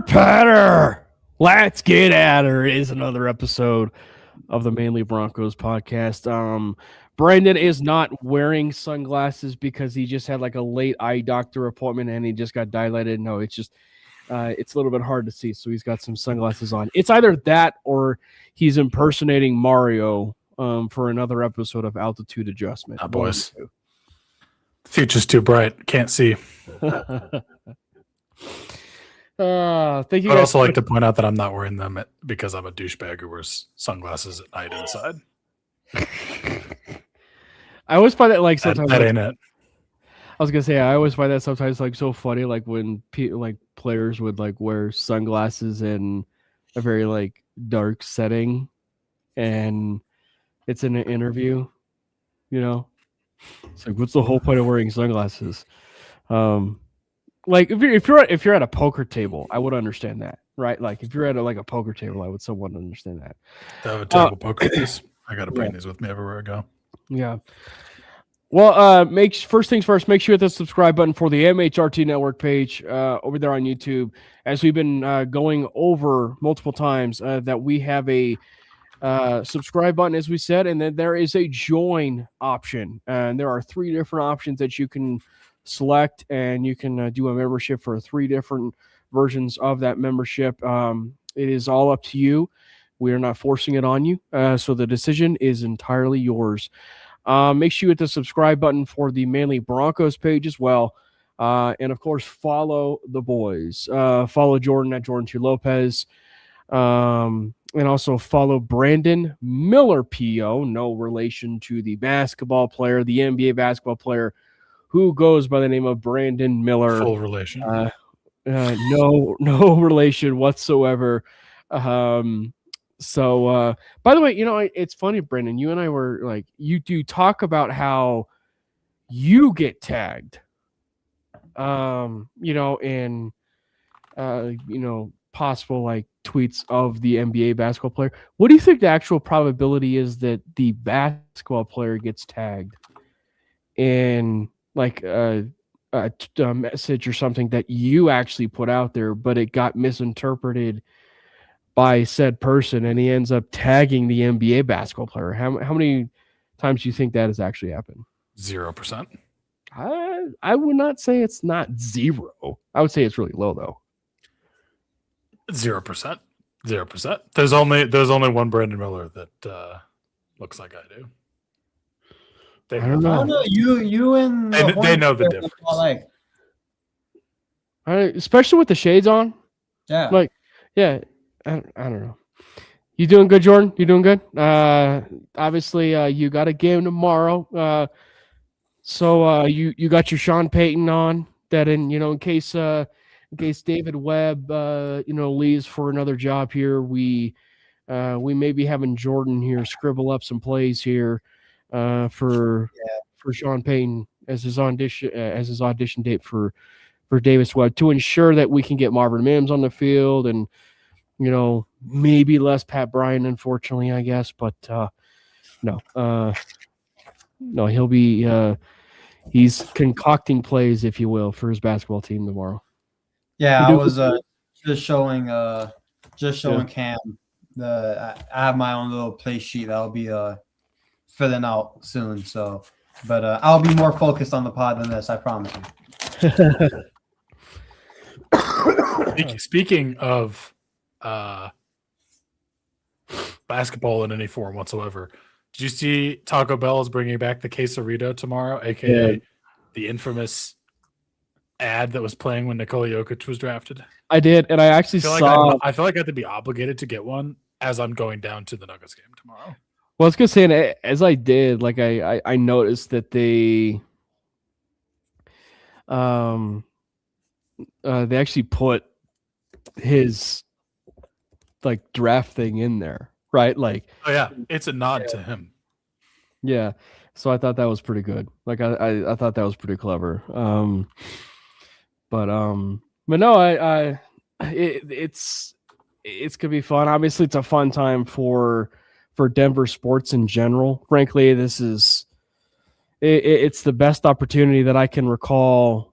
Patter. Let's get at her. It is another episode of the Mainly Broncos podcast. Brandon is not wearing sunglasses because he just had like a late eye doctor appointment and he just got dilated. No, it's just it's a little bit hard to see, so he's got some sunglasses on. It's either that or he's impersonating Mario for another episode of Altitude Adjustment. Oh, boys. The future's too bright. Can't see. Thank you. I'd also like to point out that I'm not wearing them because I'm a douchebag who wears sunglasses at night inside. I always find that like sometimes that ain't it. I was gonna say I always find that sometimes like so funny, like when players would like wear sunglasses in a very like dark setting, and it's in an interview. You know, it's like, what's the whole point of wearing sunglasses? Like if you're at a poker table, I would understand that, right? Like if you're at a poker table, I would somewhat understand that. I have a terrible poker piece. I got to bring these with me everywhere I go. Yeah. Well, first things first, make sure you hit the subscribe button for the MHRT Network page over there on YouTube. As we've been going over multiple times, that we have a subscribe button, as we said, and then there is a join option. And there are 3 different options that you can select, and you can do a membership for 3 different versions of that membership. It is all up to you. We are not forcing it on you, so the decision is entirely yours. Make sure you hit the subscribe button for the Mainly Broncos page as well. And, of course, follow the boys. Follow Jordan at Jordan T. Lopez. And also follow Brandon Miller, P.O., no relation to the basketball player, the NBA basketball player, who goes by the name of Brandon Miller. Full relation. No relation whatsoever. So, by the way, you know, it's funny, Brendan, you and I were like, you do talk about how you get tagged, you know, in, you know, possible like tweets of the NBA basketball player. What do you think the actual probability is that the basketball player gets tagged in like a message or something that you actually put out there, but it got misinterpreted by said person, and he ends up tagging the NBA basketball player? How many times do you think that has actually happened? 0%. I would not say it's not 0. I would say it's really low though. 0%. 0%. There's only one Brandon Miller that looks like I do. I don't know. You and they know the difference. Like, especially with the shades on. Yeah. Like, yeah. I don't know. You doing good, Jordan? You doing good? Obviously, you got a game tomorrow. So you got your Sean Payton on that, in case David Webb leaves for another job here, we may be having Jordan here scribble up some plays here for Sean Payton as his audition date for Davis Webb, to ensure that we can get Marvin Mims on the field and, you know, maybe less Pat Bryant, unfortunately, I guess. But no, he'll be he's concocting plays, if you will, for his basketball team tomorrow. Yeah, I was just showing Cam. I have my own little play sheet I'll be filling out soon. So, but I'll be more focused on the pod than this, I promise you. Speaking of basketball in any form whatsoever, did you see Taco Bell is bringing back the quesarito tomorrow, aka the infamous ad that was playing when Nikola Jokic was drafted? I did, and I actually saw. I feel like I have to be obligated to get one as I'm going down to the Nuggets game tomorrow. Well, I was gonna say, and as I did, like I noticed that they actually put his like draft thing in there, right? Like, oh yeah, it's a nod to him. Yeah, so I thought that was pretty good. Like I thought that was pretty clever. But no, it's gonna be fun. Obviously, it's a fun time for Denver sports in general. Frankly, this is it's the best opportunity that I can recall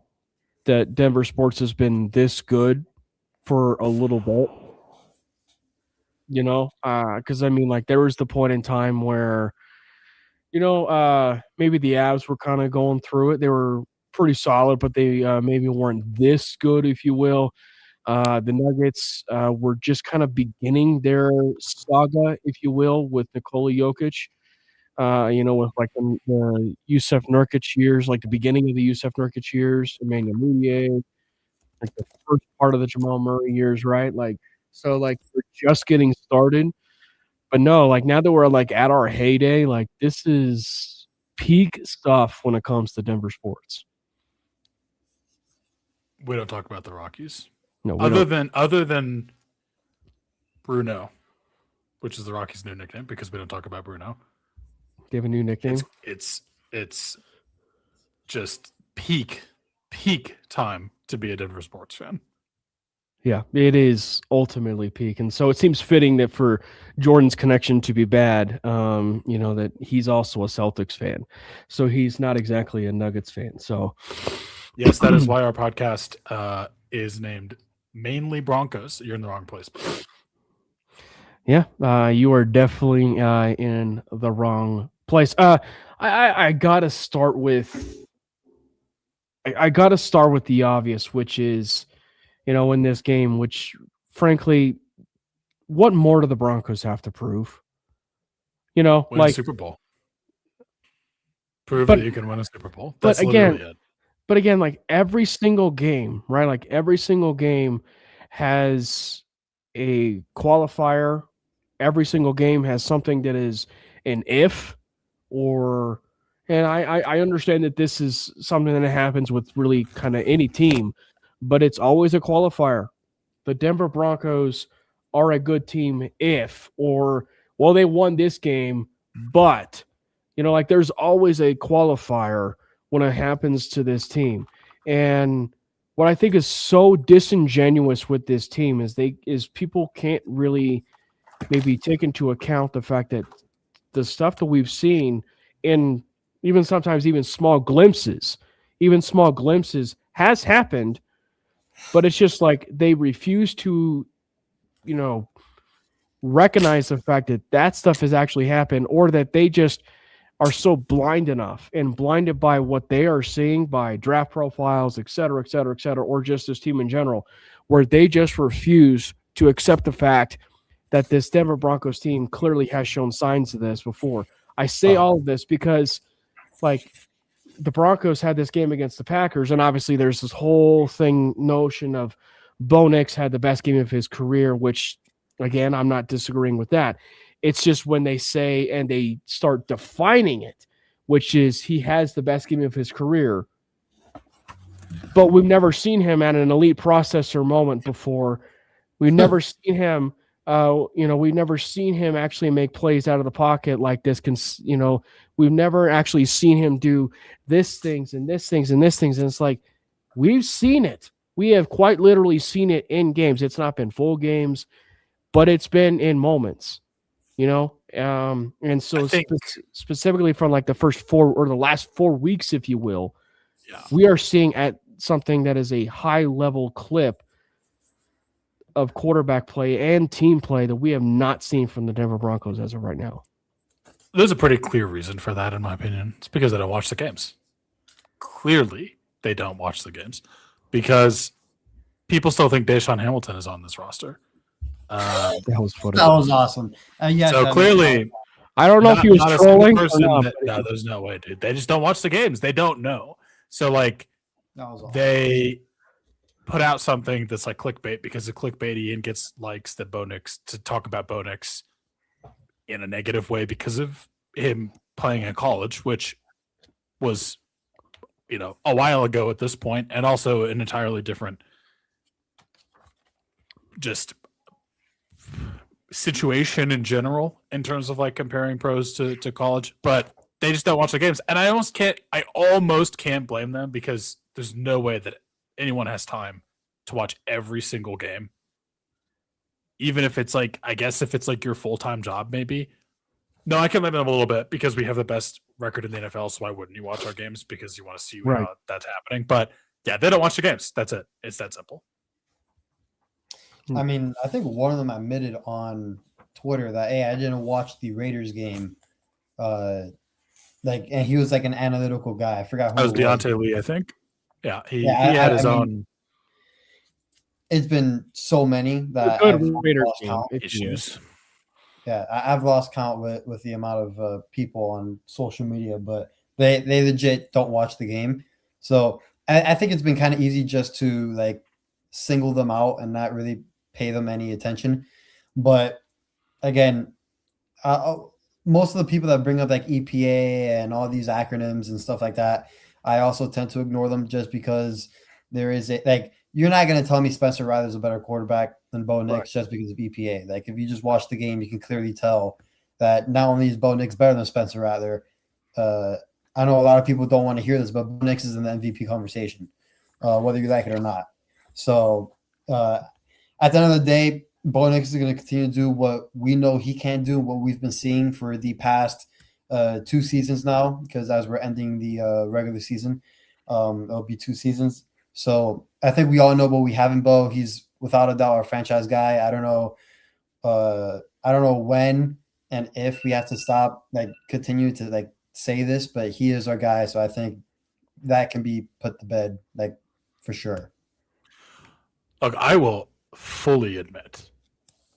that Denver sports has been this good for a little bit. Because I mean, like there was the point in time where, maybe the Avs were kind of going through it. They were pretty solid, but they maybe weren't this good, if you will. The Nuggets were just kind of beginning their saga, if you will, with Nikola Jokic. With like the Yusef Nurkic years, like the beginning of the Yusef Nurkic years, Emmanuel Mudiay, like the first part of the Jamal Murray years, right? Like, so like we're just getting started. But no, like now that we're like at our heyday, like this is peak stuff when it comes to Denver sports. We don't talk about the Rockies. No, other than Bruno, which is the Rockies' new nickname, because we don't talk about Bruno. They have a new nickname. It's just peak time to be a Denver sports fan. Yeah, it is ultimately peak. And so it seems fitting that for Jordan's connection to be bad, that he's also a Celtics fan. So he's not exactly a Nuggets fan. So yes, that is why our podcast is named mainly Broncos. You're in the wrong place. Yeah, you are definitely in the wrong place. I gotta start with the obvious, which is, in this game, which frankly, what more do the Broncos have to prove? Win like a Super Bowl. Prove that you can win a Super Bowl. That's literally it. But again, like every single game, right? Like every single game has a qualifier. Every single game has something that is an if, and I understand that this is something that happens with really kind of any team, but it's always a qualifier. The Denver Broncos are a good team if, they won this game, but, like there's always a qualifier when it happens to this team. And what I think is so disingenuous with this team is people can't really maybe take into account the fact that the stuff that we've seen in even sometimes even small glimpses has happened, but it's just like they refuse to, recognize the fact that stuff has actually happened, or that they just are so blinded by what they are seeing by draft profiles, et cetera, et cetera, et cetera, or just this team in general, where they just refuse to accept the fact that this Denver Broncos team clearly has shown signs of this before. I say all of this because, like, the Broncos had this game against the Packers, and obviously there's this whole notion of Bo Nix had the best game of his career, which, again, I'm not disagreeing with that. It's just when they say and they start defining it, which is he has the best game of his career, but we've never seen him at an elite processor moment before. We've never seen him we've never seen him actually make plays out of the pocket like this. We've never actually seen him do this things and this things and this things. And it's like, we've seen it. We have quite literally seen it in games. It's not been full games, but it's been in moments, and so specifically from like the first 4 or the last 4 weeks, if you will, we are seeing at something that is a high level clip of quarterback play and team play that we have not seen from the Denver Broncos as of right now. There's a pretty clear reason for that, in my opinion. It's because they don't watch the games. Clearly, they don't watch the games because people still think Deshaun Hamilton is on this roster. That was awesome. So clearly, I don't know if he was trolling or not. No, there's no way, dude. They just don't watch the games. They don't know. So, like, awesome. They put out something that's like clickbait because it's clickbaity and gets likes that Bo Nix to talk about Bo Nix in a negative way because of him playing in college, which was, a while ago at this point, and also an entirely different just situation in general in terms of like comparing pros to college, but they just don't watch the games. And I almost can't blame them because there's no way that anyone has time to watch every single game. Even if it's like, I guess if it's like your full-time job, maybe. No, I can blame them a little bit because we have the best record in the NFL. So why wouldn't you watch our games? Because you want to see how that's happening. But yeah, they don't watch the games. That's it. It's that simple. I mean, I think one of them admitted on Twitter that, hey, I didn't watch the Raiders game. And he was like an analytical guy. I forgot who That was it was. Deontay Lee, I think. Yeah, he Yeah, had his I mean, own it's been so many that Good I've Raiders lost game, count. if you will. issues. Yeah, I've lost count with the amount of people on social media, but they legit don't watch the game. So I think it's been kind of easy just to like single them out and not really pay them any attention. But again, most of the people that bring up like EPA and all these acronyms and stuff like that, I also tend to ignore them just because there is a like you're not going to tell me Spencer Rattler's a better quarterback than Bo Nix just because of EPA. Like if you just watch the game, you can clearly tell that not only is Bo Nix better than Spencer Rattler. I know a lot of people don't want to hear this, but Bo Nix is in the MVP conversation, whether you like it or not. So at the end of the day, Bo Nix is going to continue to do what we know he can do, what we've been seeing for the past 2 seasons now, because as we're ending the regular season, it'll be 2 seasons. So I think we all know what we have in Bo. He's without a doubt our franchise guy. I don't know when and if we have to stop, like continue to like say this, but he is our guy. So I think that can be put to bed, like for sure. Look, I will fully admit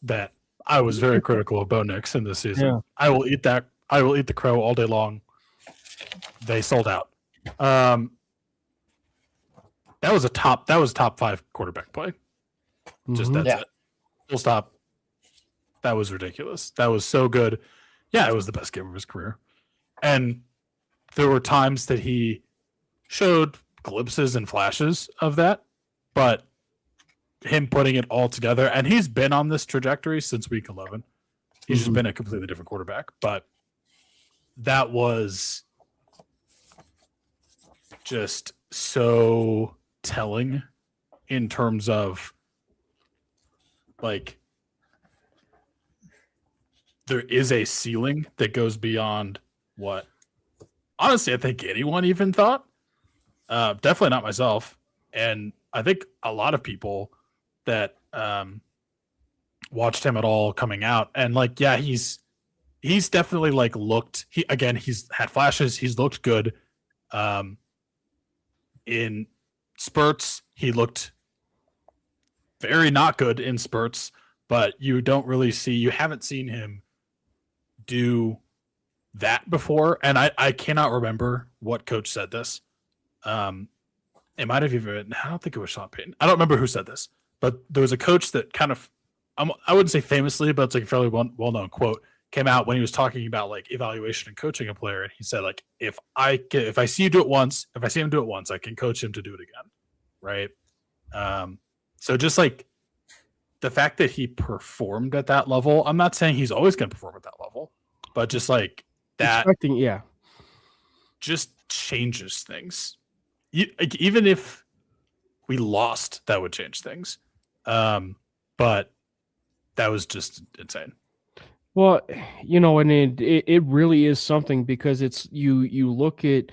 that I was very critical of Bo Nix in this season. Yeah. I will eat that. I will eat the crow all day long. They sold out. That was top 5 quarterback play. Just that's it. Full stop. That was ridiculous. That was so good. Yeah, it was the best game of his career. And there were times that he showed glimpses and flashes of that, but him putting it all together, and he's been on this trajectory since week 11. He's just been a completely different quarterback, but that was just so telling in terms of like there is a ceiling that goes beyond what honestly I think anyone even thought. Definitely not myself, and I think a lot of people that watched him at all coming out, and like he's definitely like looked he's had flashes, he's looked good in spurts. He looked very not good in spurts, but you haven't seen him do that before. And I cannot remember what coach said this. It might have even, I don't think it was Sean Payton. I don't remember who said this, but there was a coach that kind of, I wouldn't say famously, but it's like a fairly well-known quote, came out when he was talking about like evaluation and coaching a player. And he said, like, if I see you do it once, if I see him do it once, I can coach him to do it again. Right. So just like the fact that he performed at that level, I'm not saying he's always going to perform at that level, but just like that, just changes things. Even if we lost, that would change things. But that was just insane. Well, and it really is something because it's you look at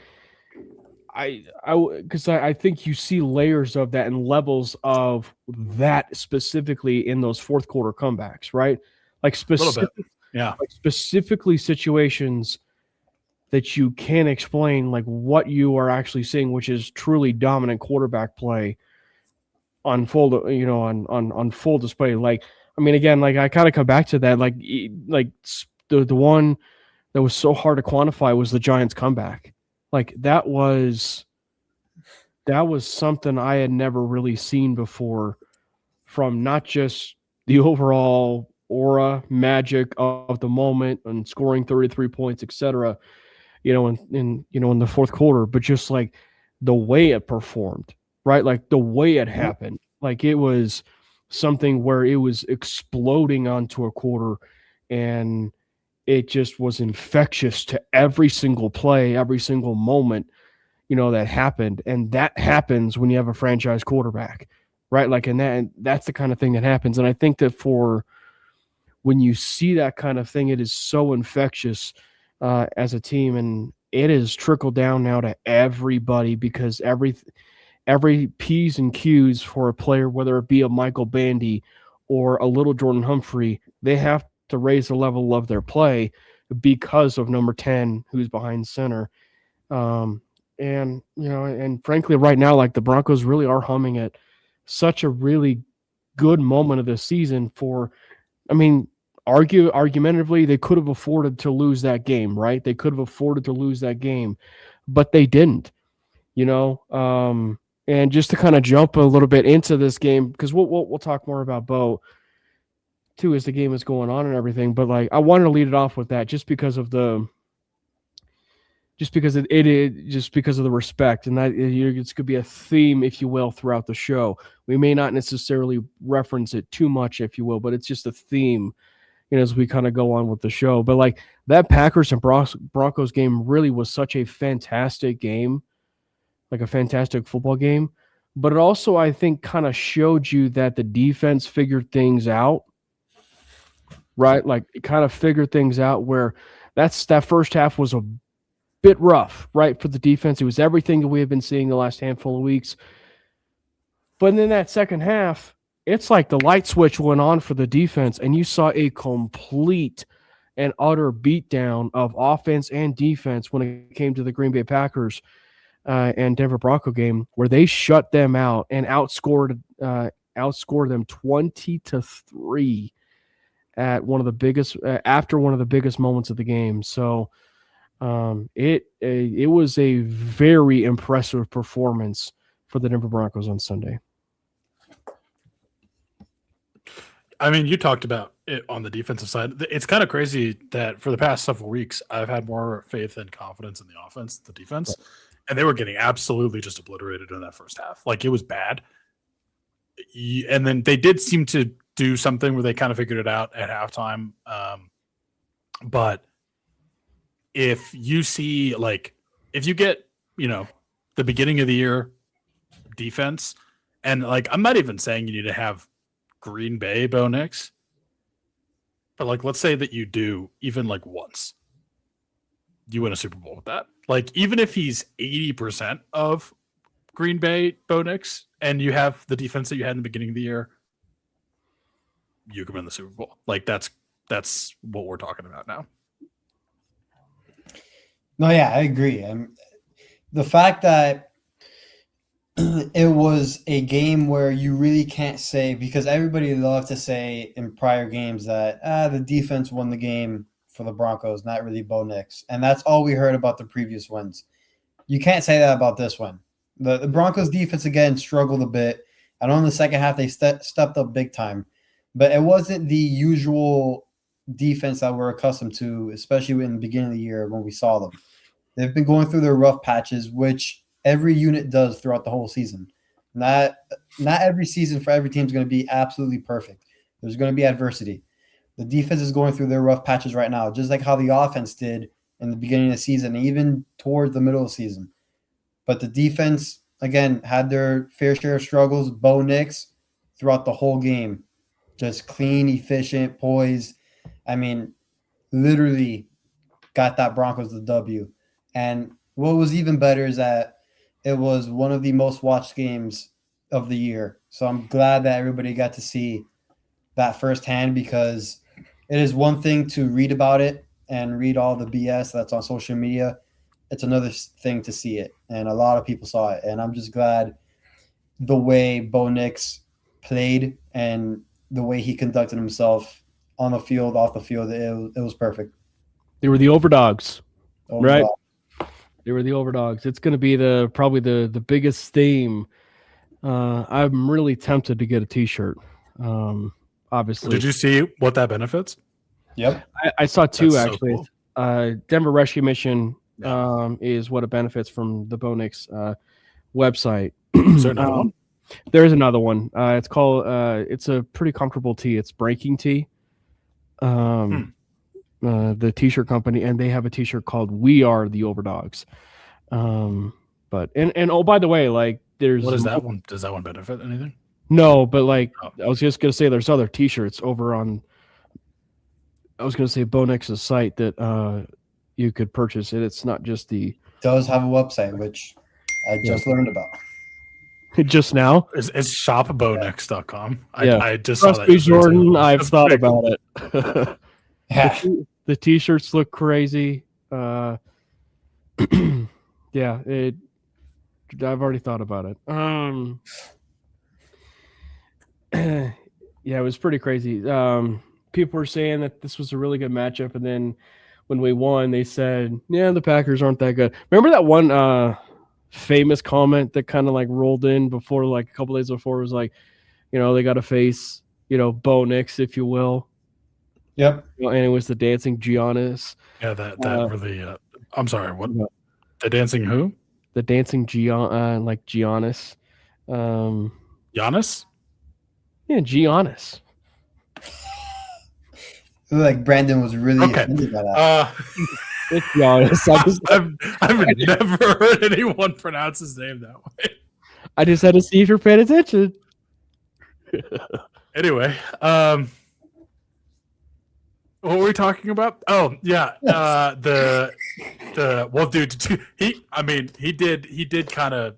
because I think you see layers of that and levels of that specifically in those fourth quarter comebacks, right? Like specifically situations that you can't explain, like what you are actually seeing, which is truly dominant quarterback play on full, on full display. Like, I mean, again, like I kind of come back to that, like the one that was so hard to quantify was the Giants comeback. Like that was something I had never really seen before from not just the overall aura magic of the moment and scoring 33 points, etc., in the fourth quarter, but just like the way it performed, right? Like the way it happened, like it was something where it was exploding onto a quarter and it just was infectious to every single play, every single moment, that happened. And that happens when you have a franchise quarterback, right? Like, and that's the kind of thing that happens. And I think that when you see that kind of thing, it is so infectious as a team, and it has trickled down now to everybody because every P's and Q's for a player, whether it be a Michael Bandy or a little Jordan Humphrey, they have to raise the level of their play because of number 10, who's behind center. And frankly, right now, like the Broncos really are humming at such a really good moment of the season argumentatively, they could have afforded to lose that game, right? They could have afforded to lose that game, but they didn't, and just to kind of jump a little bit into this game, because we'll talk more about Bo too as the game is going on and everything. But like, I wanted to lead it off with that just because of the respect, and that it's could be a theme, if you will, throughout the show. We may not necessarily reference it too much, if you will, but it's just a theme, as we kind of go on with the show. But like that Packers and Broncos game really was such a fantastic game, like a fantastic football game. But it also, I think, kind of showed you that the defense figured things out, right? Like it kind of figured things out where that first half was a bit rough, right, for the defense. It was everything that we have been seeing the last handful of weeks. But in that second half, it's like the light switch went on for the defense, and you saw a complete and utter beatdown of offense and defense when it came to the Green Bay Packers and Denver Bronco game, where they shut them out and outscored them 20-3 at one of the biggest after one of the biggest moments of the game. So it was a very impressive performance for the Denver Broncos on Sunday. I mean, you talked about it on the defensive side. It's kind of crazy that for the past several weeks, I've had more faith and confidence in the offense, the defense, and they were getting absolutely just obliterated in that first half. Like, it was bad. And then they did seem to do something where they kind of figured it out at halftime. But if you see, like, if you get, the beginning of the year defense, and like, I'm not even saying you need to have Green Bay Bo Nix, but like, let's say that you do even like once, you win a Super Bowl with that. Like, even if he's 80% of Green Bay Bo Nix and you have the defense that you had in the beginning of the year, you can win the Super Bowl. Like, that's what we're talking about now. No, yeah, I agree. The fact that it was a game where you really can't say, because everybody loved to say in prior games that the defense won the game for the Broncos, not really Bo Nix. And that's all we heard about the previous wins. You can't say that about this one. The Broncos defense, again, struggled a bit. I know in the second half they stepped up big time, but it wasn't the usual defense that we're accustomed to, especially in the beginning of the year when we saw them. They've been going through their rough patches, which every unit does throughout the whole season. Not every season for every team is going to be absolutely perfect. There's going to be adversity. The defense is going through their rough patches right now, just like how the offense did in the beginning of the season, even towards the middle of the season. But the defense, again, had their fair share of struggles. Bo Nix, throughout the whole game, just clean, efficient, poised. I mean, literally got that Broncos the W. And what was even better is that it was one of the most watched games of the year. So I'm glad that everybody got to see that firsthand, because it is one thing to read about it and read all the BS that's on social media. It's another thing to see it. And a lot of people saw it. And I'm just glad the way Bo Nix played and the way he conducted himself on the field, off the field, it was perfect. They were the overdogs, right? They were the overdogs. It's going to be probably the biggest theme. I'm really tempted to get a T-shirt. Obviously, did you see what that benefits? Yep, I saw two. That's actually. So cool. Denver Rescue Mission is what it benefits from the Bo Nix website. Is there another one? There is another one. It's called. It's a pretty comfortable tee. It's Breaking Tee. The T-shirt company, and they have a T-shirt called "We Are the Overdogs." But oh, by the way, like, there's what is that one? Does that one benefit anything? No, but like, I was just gonna say, there's other T-shirts over on. I was gonna say Bo Nix's site that you could purchase it. It's not just the. It does have a website, which I just learned about. Just now. It's shopbownext.com. Yeah. I just saw Trust that. me, yesterday, too. Jordan. I've That's thought big. about it. Yeah. The t-shirts look crazy. Yeah, I've already thought about it. Yeah, it was pretty crazy. People were saying that this was a really good matchup, and then when we won, they said, "Yeah, the Packers aren't that good." Remember that one famous comment that kind of like rolled in before, like a couple days before, was like, they got to face, Bo Nix, if you will. Yep. And it was the dancing Giannis. Yeah, that really. I'm sorry. What? Yeah. The dancing who? The dancing like Giannis. Giannis? Yeah, Giannis. Like Brandon was really offended by that. It's Giannis. I've never heard anyone pronounce his name that way. I just had to see if you're paying attention. Anyway, what were we talking about? Oh yeah, well, dude, he did kind of.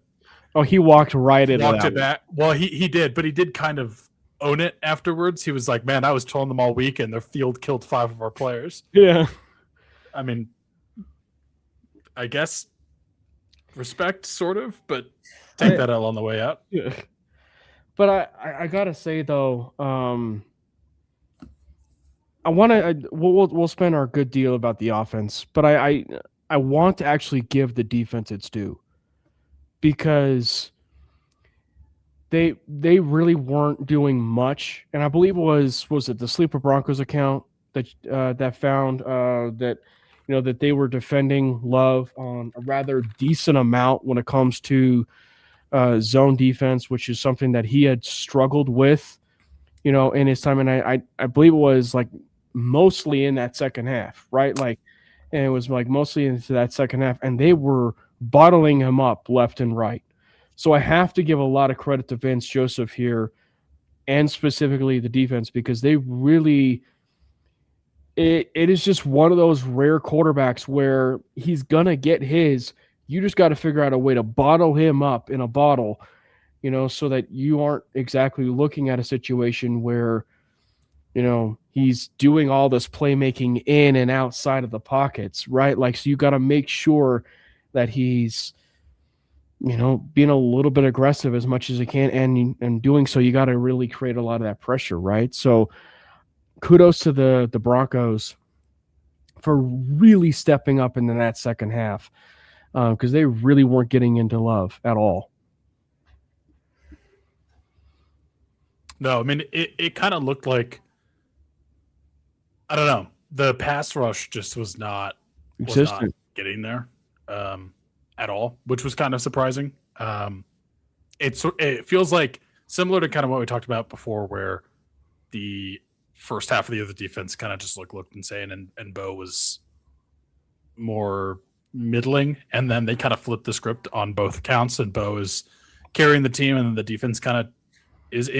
Oh, he walked right in. Walked it back. Well, he did, but he did kind of own it afterwards. He was like, "Man, I was trolling them all week, and their field killed 5 of our players." Yeah. I mean, I guess respect, sort of, but take that L on the way out. Yeah. But I gotta say though, I want to. We'll spend our good deal about the offense, but I want to actually give the defense its due, because they really weren't doing much, and I believe it was it the Sleeper Broncos account that found that that they were defending Love on a rather decent amount when it comes to zone defense, which is something that he had struggled with, in his time. And I believe it was like mostly in that second half, right? Like, and it was like mostly into that second half, and they were bottling him up left and right. So I have to give a lot of credit to Vince Joseph here, and specifically the defense, because they really. It is just one of those rare quarterbacks where he's gonna get his. You just got to figure out a way to bottle him up in a bottle, so that you aren't exactly looking at a situation where, he's doing all this playmaking in and outside of the pockets, right? Like, so you got to make sure that he's, being a little bit aggressive as much as he can, and doing so, you got to really create a lot of that pressure, right? So, kudos to the Broncos for really stepping up into that second half. Because they really weren't getting into Love at all. No, I mean, it kind of looked like, I don't know, the pass rush just was not getting there at all, which was kind of surprising. It feels like similar to kind of what we talked about before, where the first half of the other defense kind of just looked insane, and Bo was more middling, and then they kind of flipped the script on both accounts, and Bo is carrying the team, and the defense kind of is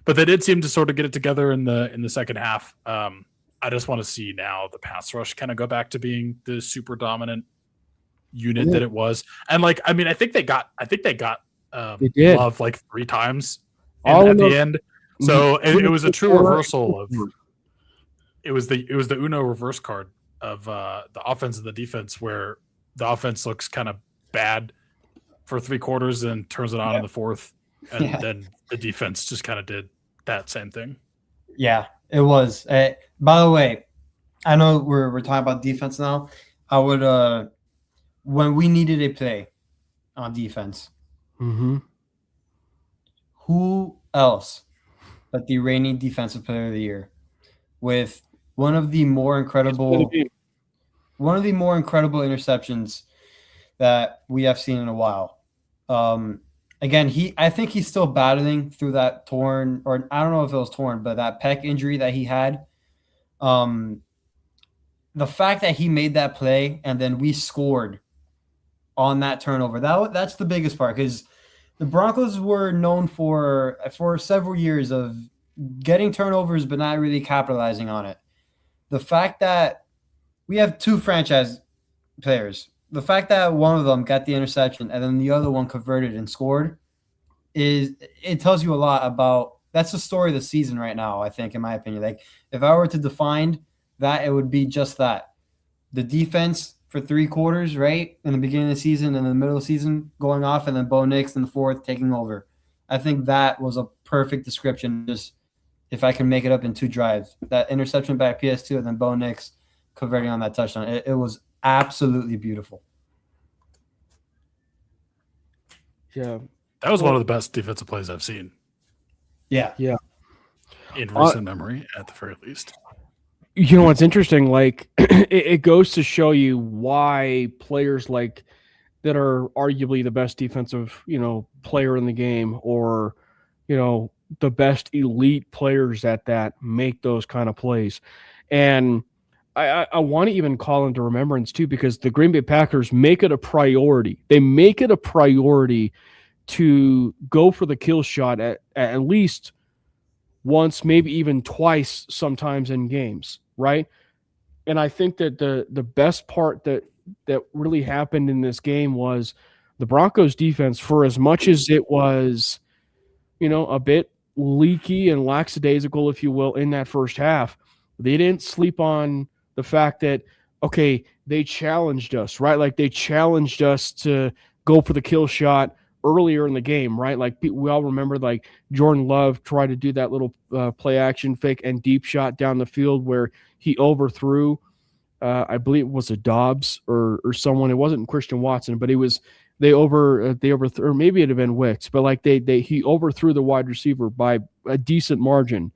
but they did seem to sort of get it together in the second half. I just want to see now the pass rush kind of go back to being the super dominant unit that it was. And like, I mean, I think they got Love like 3 times at the end. So it was a true reversal of it was the Uno reverse card of the offense and the defense, where the offense looks kind of bad for 3 quarters and turns it on in the fourth, and then the defense just kind of did that same thing. Yeah, it was. By the way, I know we're talking about defense now. I would when we needed a play on defense, who else but the reigning defensive player of the year, with one of the more incredible interceptions that we have seen in a while. Again, I think he's still battling through that torn, or I don't know if it was torn, but that pec injury that he had. The fact that he made that play and then we scored on that turnover, that's the biggest part, because the Broncos were known for several years of getting turnovers but not really capitalizing on it. The fact that we have 2 franchise players, the fact that one of them got the interception and then the other one converted and scored, it tells you a lot about. That's the story of the season right now, I think, in my opinion. Like, if I were to define that, it would be just that. The defense for 3 quarters, right? In the beginning of the season and the middle of the season going off, and then Bo Nix in the fourth taking over. I think that was a perfect description. Just if I can make it up in 2 drives, that interception by PS2 and then Bo Nix converting on that touchdown. It was absolutely beautiful. Yeah. That was one of the best defensive plays I've seen. Yeah. Yeah. In recent memory, at the very least. You know what's interesting? Like, it goes to show you why players like that are arguably the best defensive, player in the game, or, the best elite players at that make those kind of plays. And I want to even call into remembrance too, because the Green Bay Packers make it a priority. They make it a priority to go for the kill shot at least once, maybe even twice sometimes in games, right? And I think that the best part that really happened in this game was the Broncos defense, for as much as it was, a bit leaky and lackadaisical, if you will, in that first half, they didn't sleep on the fact that, okay, they challenged us, right? Like, they challenged us to go for the kill shot earlier in the game, right? Like, we all remember, like, Jordan Love tried to do that little play action fake and deep shot down the field where he overthrew, I believe it was a Dobbs or someone. It wasn't Christian Watson, but they overthrew, or maybe it'd have been Wicks, but like he overthrew the wide receiver by a decent margin,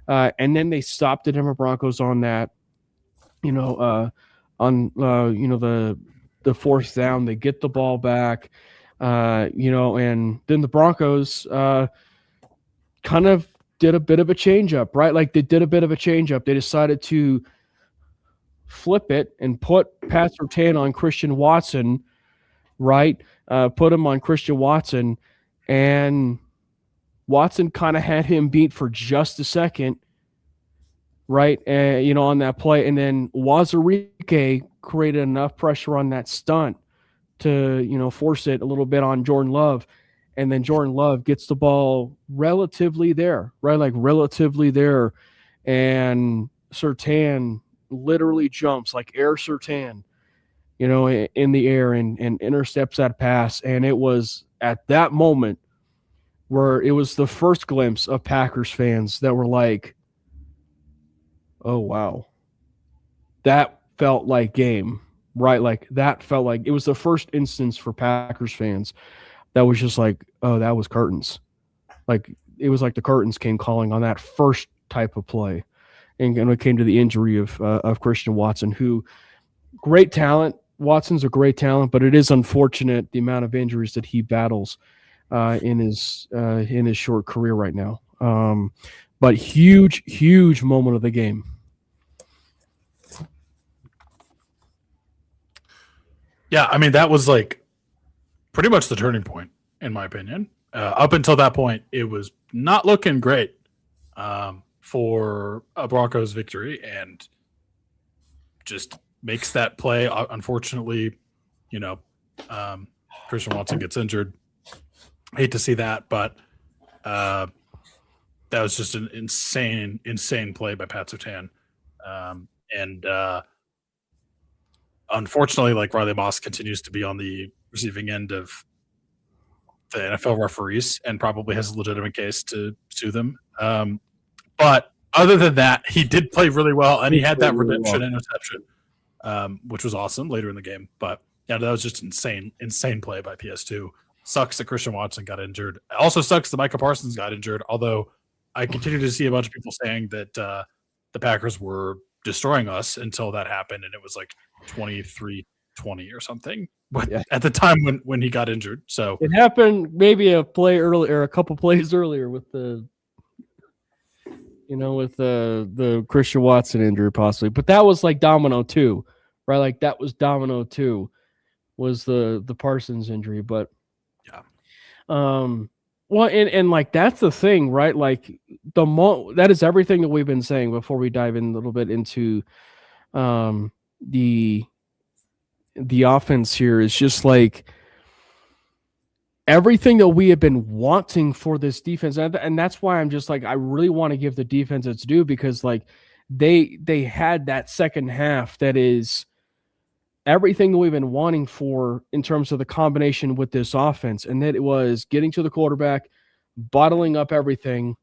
and then they stopped the Denver Broncos on that, the fourth down. They get the ball back, and then the Broncos kind of did a bit of a change up, right? Like, they did a bit of a change up. They decided to flip it and put Pat Surtain on Christian Watson, right? Put him on Christian Watson, and Watson kind of had him beat for just a second, right? On that play. And then Wazirike created enough pressure on that stunt to, force it a little bit on Jordan Love. And then Jordan Love gets the ball relatively there, right? Like, relatively there. And Surtain literally jumps, like Air Surtain, in the air and intercepts that pass. And it was at that moment where it was the first glimpse of Packers fans that were like, oh, wow, that felt like game, right? Like, that felt like it was the first instance for Packers fans that was just like, oh, that was curtains. Like, it was like the curtains came calling on that first type of play. And when it came to the injury of Christian Watson, who, great talent. Watson's a great talent, but it is unfortunate the amount of injuries that he battles in his short career right now. But huge moment of the game. Yeah, I mean, that was like pretty much the turning point, in my opinion. Up until that point, it was not looking great for a Broncos victory, and just makes that play. Unfortunately, Christian Watson gets injured. Hate to see that, but that was just an insane play by Pat Surtain. And unfortunately, like, Riley Moss continues to be on the receiving end of the NFL referees and probably has a legitimate case to sue them. But other than that, he did play really well, and he had that redemption interception, which was awesome later in the game. But yeah, that was just insane play by PS2. Sucks that Christian Watson got injured. It also sucks that Micah Parsons got injured, although I continue to see a bunch of people saying that the Packers were destroying us until that happened, and it was like 23-20 or something. But at the time when he got injured. So it happened maybe a play earlier, a couple plays earlier with the Christian Watson injury possibly. But that was like domino 2, right? Like, that was domino 2 was the Parsons injury. But yeah. Well, and like, that's the thing, right? Like, that is everything that we've been saying before we dive in a little bit into the offense here. Is just like, everything that we have been wanting for this defense, and that's why I'm just like, I really want to give the defense its due, because like they had that second half that is everything that we've been wanting for in terms of the combination with this offense, and that it was getting to the quarterback, bottling up everything,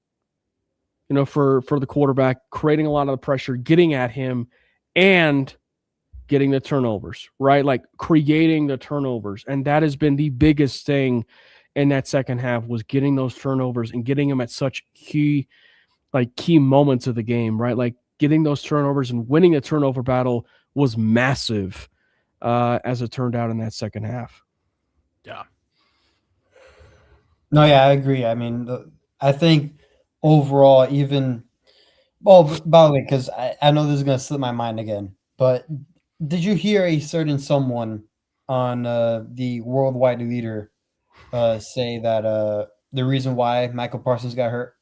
for the quarterback, creating a lot of the pressure, getting at him, and getting the turnovers, right? Like creating the turnovers. And that has been the biggest thing in that second half, was getting those turnovers and getting them at such key moments of the game, right? Like getting those turnovers and winning the turnover battle was massive, as it turned out in that second half. Yeah. No, yeah, I agree. I mean, I think overall, by the way, because I know this is going to slip my mind again, but did you hear a certain someone on the worldwide leader say that the reason why Michael Parsons got hurt?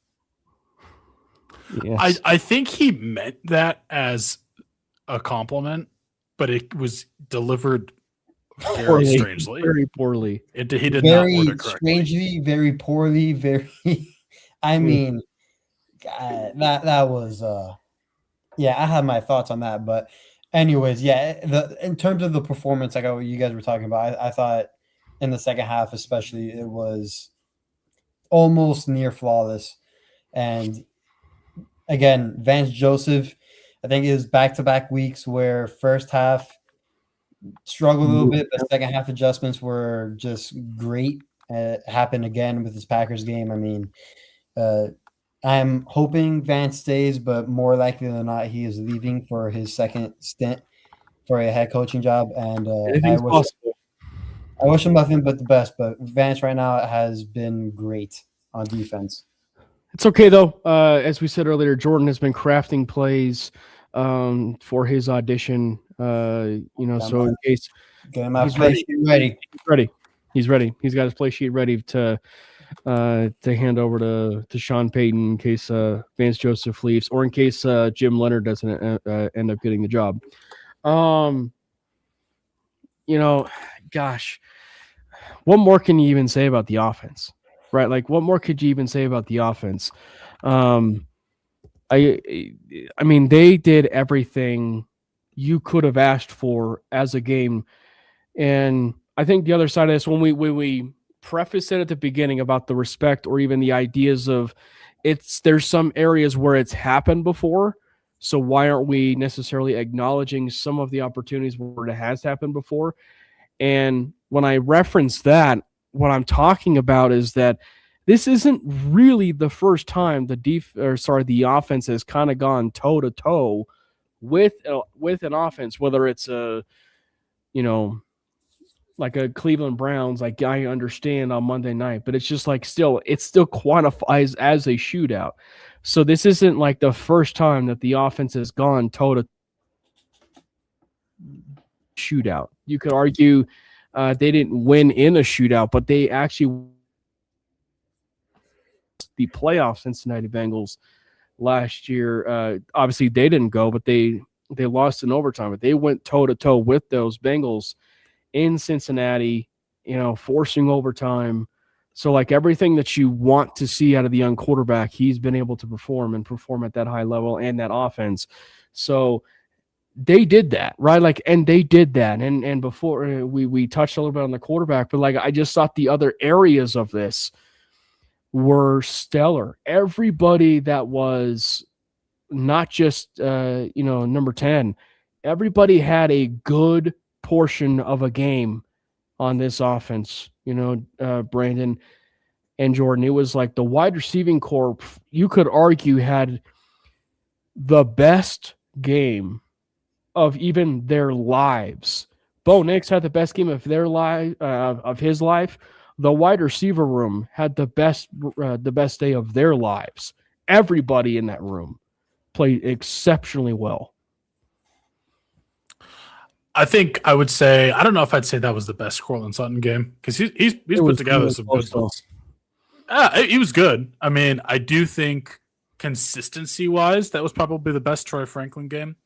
Yes. I think he meant that as a compliment, but it was delivered very strangely. Very poorly. He did very not word it correctly. Strangely, very poorly, very. I mean, that was. Yeah, I had my thoughts on that, but anyways, yeah. In terms of the performance, like what you guys were talking about, I thought in the second half, especially, it was almost near flawless. And again, Vance Joseph, I think it was back-to-back weeks where first half struggled a little bit, but second half adjustments were just great. It happened again with his Packers game. I mean, I'm hoping Vance stays, but more likely than not, he is leaving for his second stint for a head coaching job. And I wish him nothing but the best. But Vance right now has been great on defense. It's okay though. As we said earlier, Jordan has been crafting plays for his audition. So in case he's ready. He's ready. He's got his play sheet ready to hand over to Sean Payton in case Vance Joseph leaves, or in case Jim Leonard doesn't end up getting the job. Gosh, what more can you even say about the offense, right? Like, what more could you even say about the offense? I mean, they did everything you could have asked for as a game, and I think the other side of this, when we preface it at the beginning about the respect, or even the ideas of there's some areas where it's happened before, so why aren't we necessarily acknowledging some of the opportunities where it has happened before? And when I reference that, what I'm talking about is that this isn't really the first time the offense has kind of gone toe to toe with an offense, whether it's like a Cleveland Browns, like I understand on Monday night, but it's just like it still quantifies as a shootout. So this isn't like the first time that the offense has gone toe to shootout. You could argue they didn't win in a shootout, but they actually the playoff Cincinnati Bengals last year. Obviously they didn't go, but they lost in overtime, but they went toe to toe with those Bengals in Cincinnati, forcing overtime. So like everything that you want to see out of the young quarterback, he's been able to perform at that high level and that offense. So they did that, right? Like, and they did that. And before we touched a little bit on the quarterback, but like, I just thought the other areas of this were stellar. Everybody that was not just, number 10, everybody had a good portion of a game on this offense, Brandon and Jordan. It was like the wide receiving corps, you could argue, had the best game of even their lives. Bo Nix had the best game of their life, of his life. The wide receiver room had the best day of their lives. Everybody in that room played exceptionally well. I think I would say, I don't know if I'd say that was the best Cortland Sutton game, because he's put together some good ones. He was good. I mean, I do think consistency-wise, that was probably the best Troy Franklin game.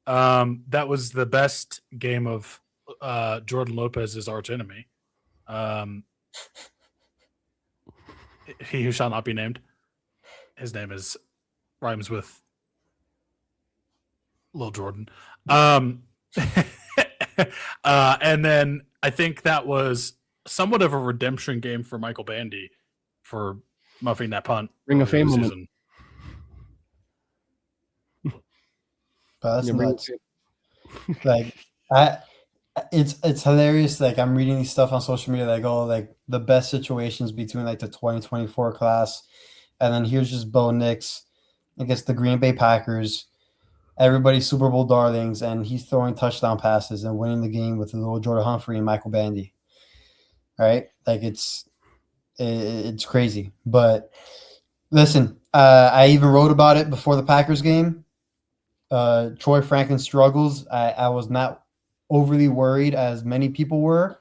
That was the best game of Jordan Lopez's arch enemy. he who shall not be named. His name rhymes with Lil Jordan. And then I think that was somewhat of a redemption game for Michael Bandy for muffing that punt. Ring of earlier Fame this moment. season. But that's Yeah, Ring of nuts. Like, it's hilarious. Like, I'm reading these stuff on social media, like, oh, like the best situations between like the 2024 class, and then here's just Bo Nix against the Green Bay Packers, everybody's Super Bowl darlings, and he's throwing touchdown passes and winning the game with little Jordan Humphrey and Michael Bandy. Right? Like, it's crazy. But listen, I even wrote about it before the Packers game. Troy Franklin struggles. I was not overly worried as many people were,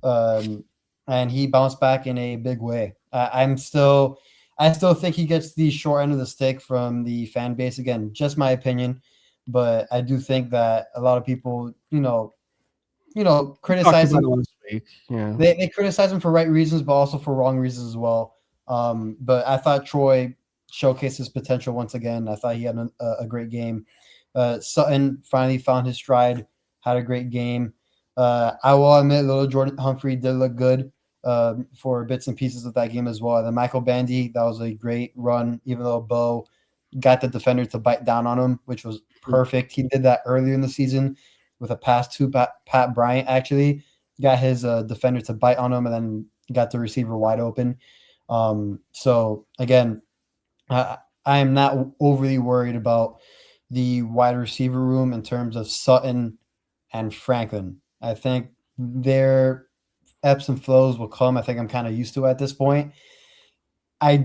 and he bounced back in a big way. I still think he gets the short end of the stick from the fan base. Again, just my opinion, but I do think that a lot of people, criticize him. Yeah. They criticize him for right reasons, but also for wrong reasons as well. But I thought Troy showcased his potential once again. I thought he had a great game. Sutton finally found his stride, had a great game. I will admit, little Jordan Humphrey did look good for bits and pieces of that game as well. And then Michael Bandy, that was a great run, even though Bo got the defender to bite down on him, which was perfect. He did that earlier in the season with a pass to Pat Bryant, actually. Got his defender to bite on him and then got the receiver wide open. So, again, I am not overly worried about the wide receiver room in terms of Sutton and Franklin. I think their ebbs and flows will come. I think I'm kind of used to it at this point. I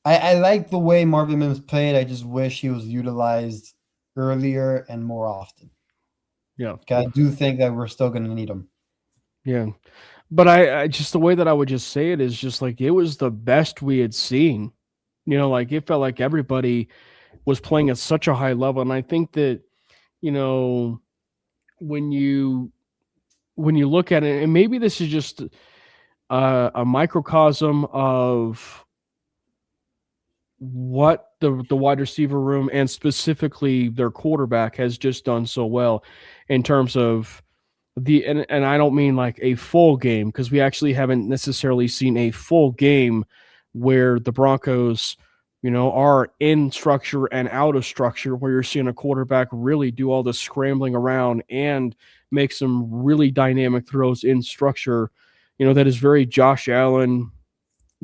like the way Marvin Mims played. I just wish he was utilized earlier and more often. Yeah. I do think that we're still going to need him. Yeah. But I just, the way that I would just say it is just like, it was the best we had seen. Like it felt like everybody was playing at such a high level. And I think that, when you look at it, and maybe this is just a microcosm of what the wide receiver room and specifically their quarterback has just done so well in terms of and I don't mean like a full game, because we actually haven't necessarily seen a full game where the Broncos, are in structure and out of structure, where you're seeing a quarterback really do all the scrambling around and make some really dynamic throws in structure, that is very Josh Allen,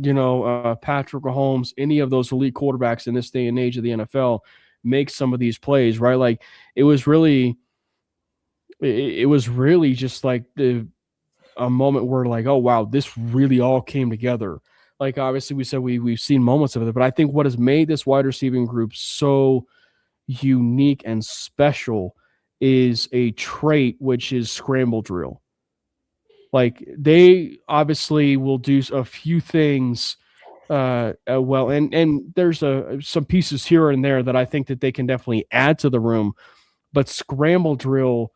Patrick Mahomes, any of those elite quarterbacks in this day and age of the NFL make some of these plays, right? Like it was really just like a moment where like, oh wow, this really all came together. Like obviously we said we've seen moments of it, but I think what has made this wide receiving group so unique and special is a trait, which is scramble drill. Like they obviously will do a few things well, and there's some pieces here and there that I think that they can definitely add to the room, but scramble drill,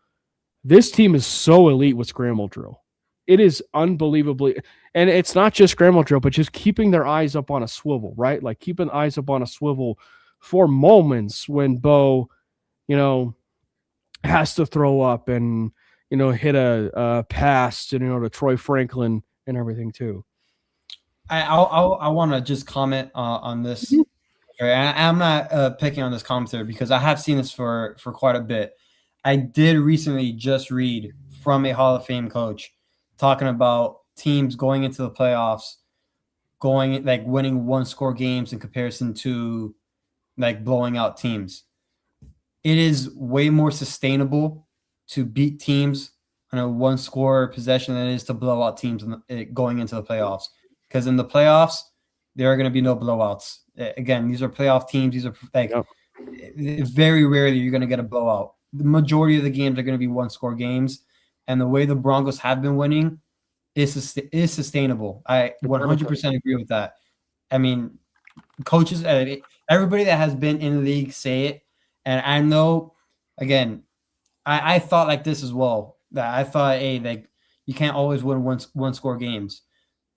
this team is so elite with scramble drill. It is unbelievably, and it's not just scramble drill, but just keeping their eyes up on a swivel, right? Like keeping eyes up on a swivel for moments when Bo, has to throw up and, hit a pass, to Troy Franklin and everything too. I want to just comment on this. I'm not picking on this commentary because I have seen this for quite a bit. I did recently just read from a Hall of Fame coach talking about teams going into the playoffs, winning one-score games in comparison to like blowing out teams. It is way more sustainable to beat teams on a one-score possession than it is to blow out teams going into the playoffs. Because in the playoffs, there are going to be no blowouts. Again, these are playoff teams. These are very rarely you're going to get a blowout. The majority of the games are going to be one-score games, and the way the Broncos have been winning is sustainable. I 100% agree with that. I mean, coaches, everybody that has been in the league say it, and I know. Again, I thought like this as well. That I thought, hey, like you can't always win one-score games,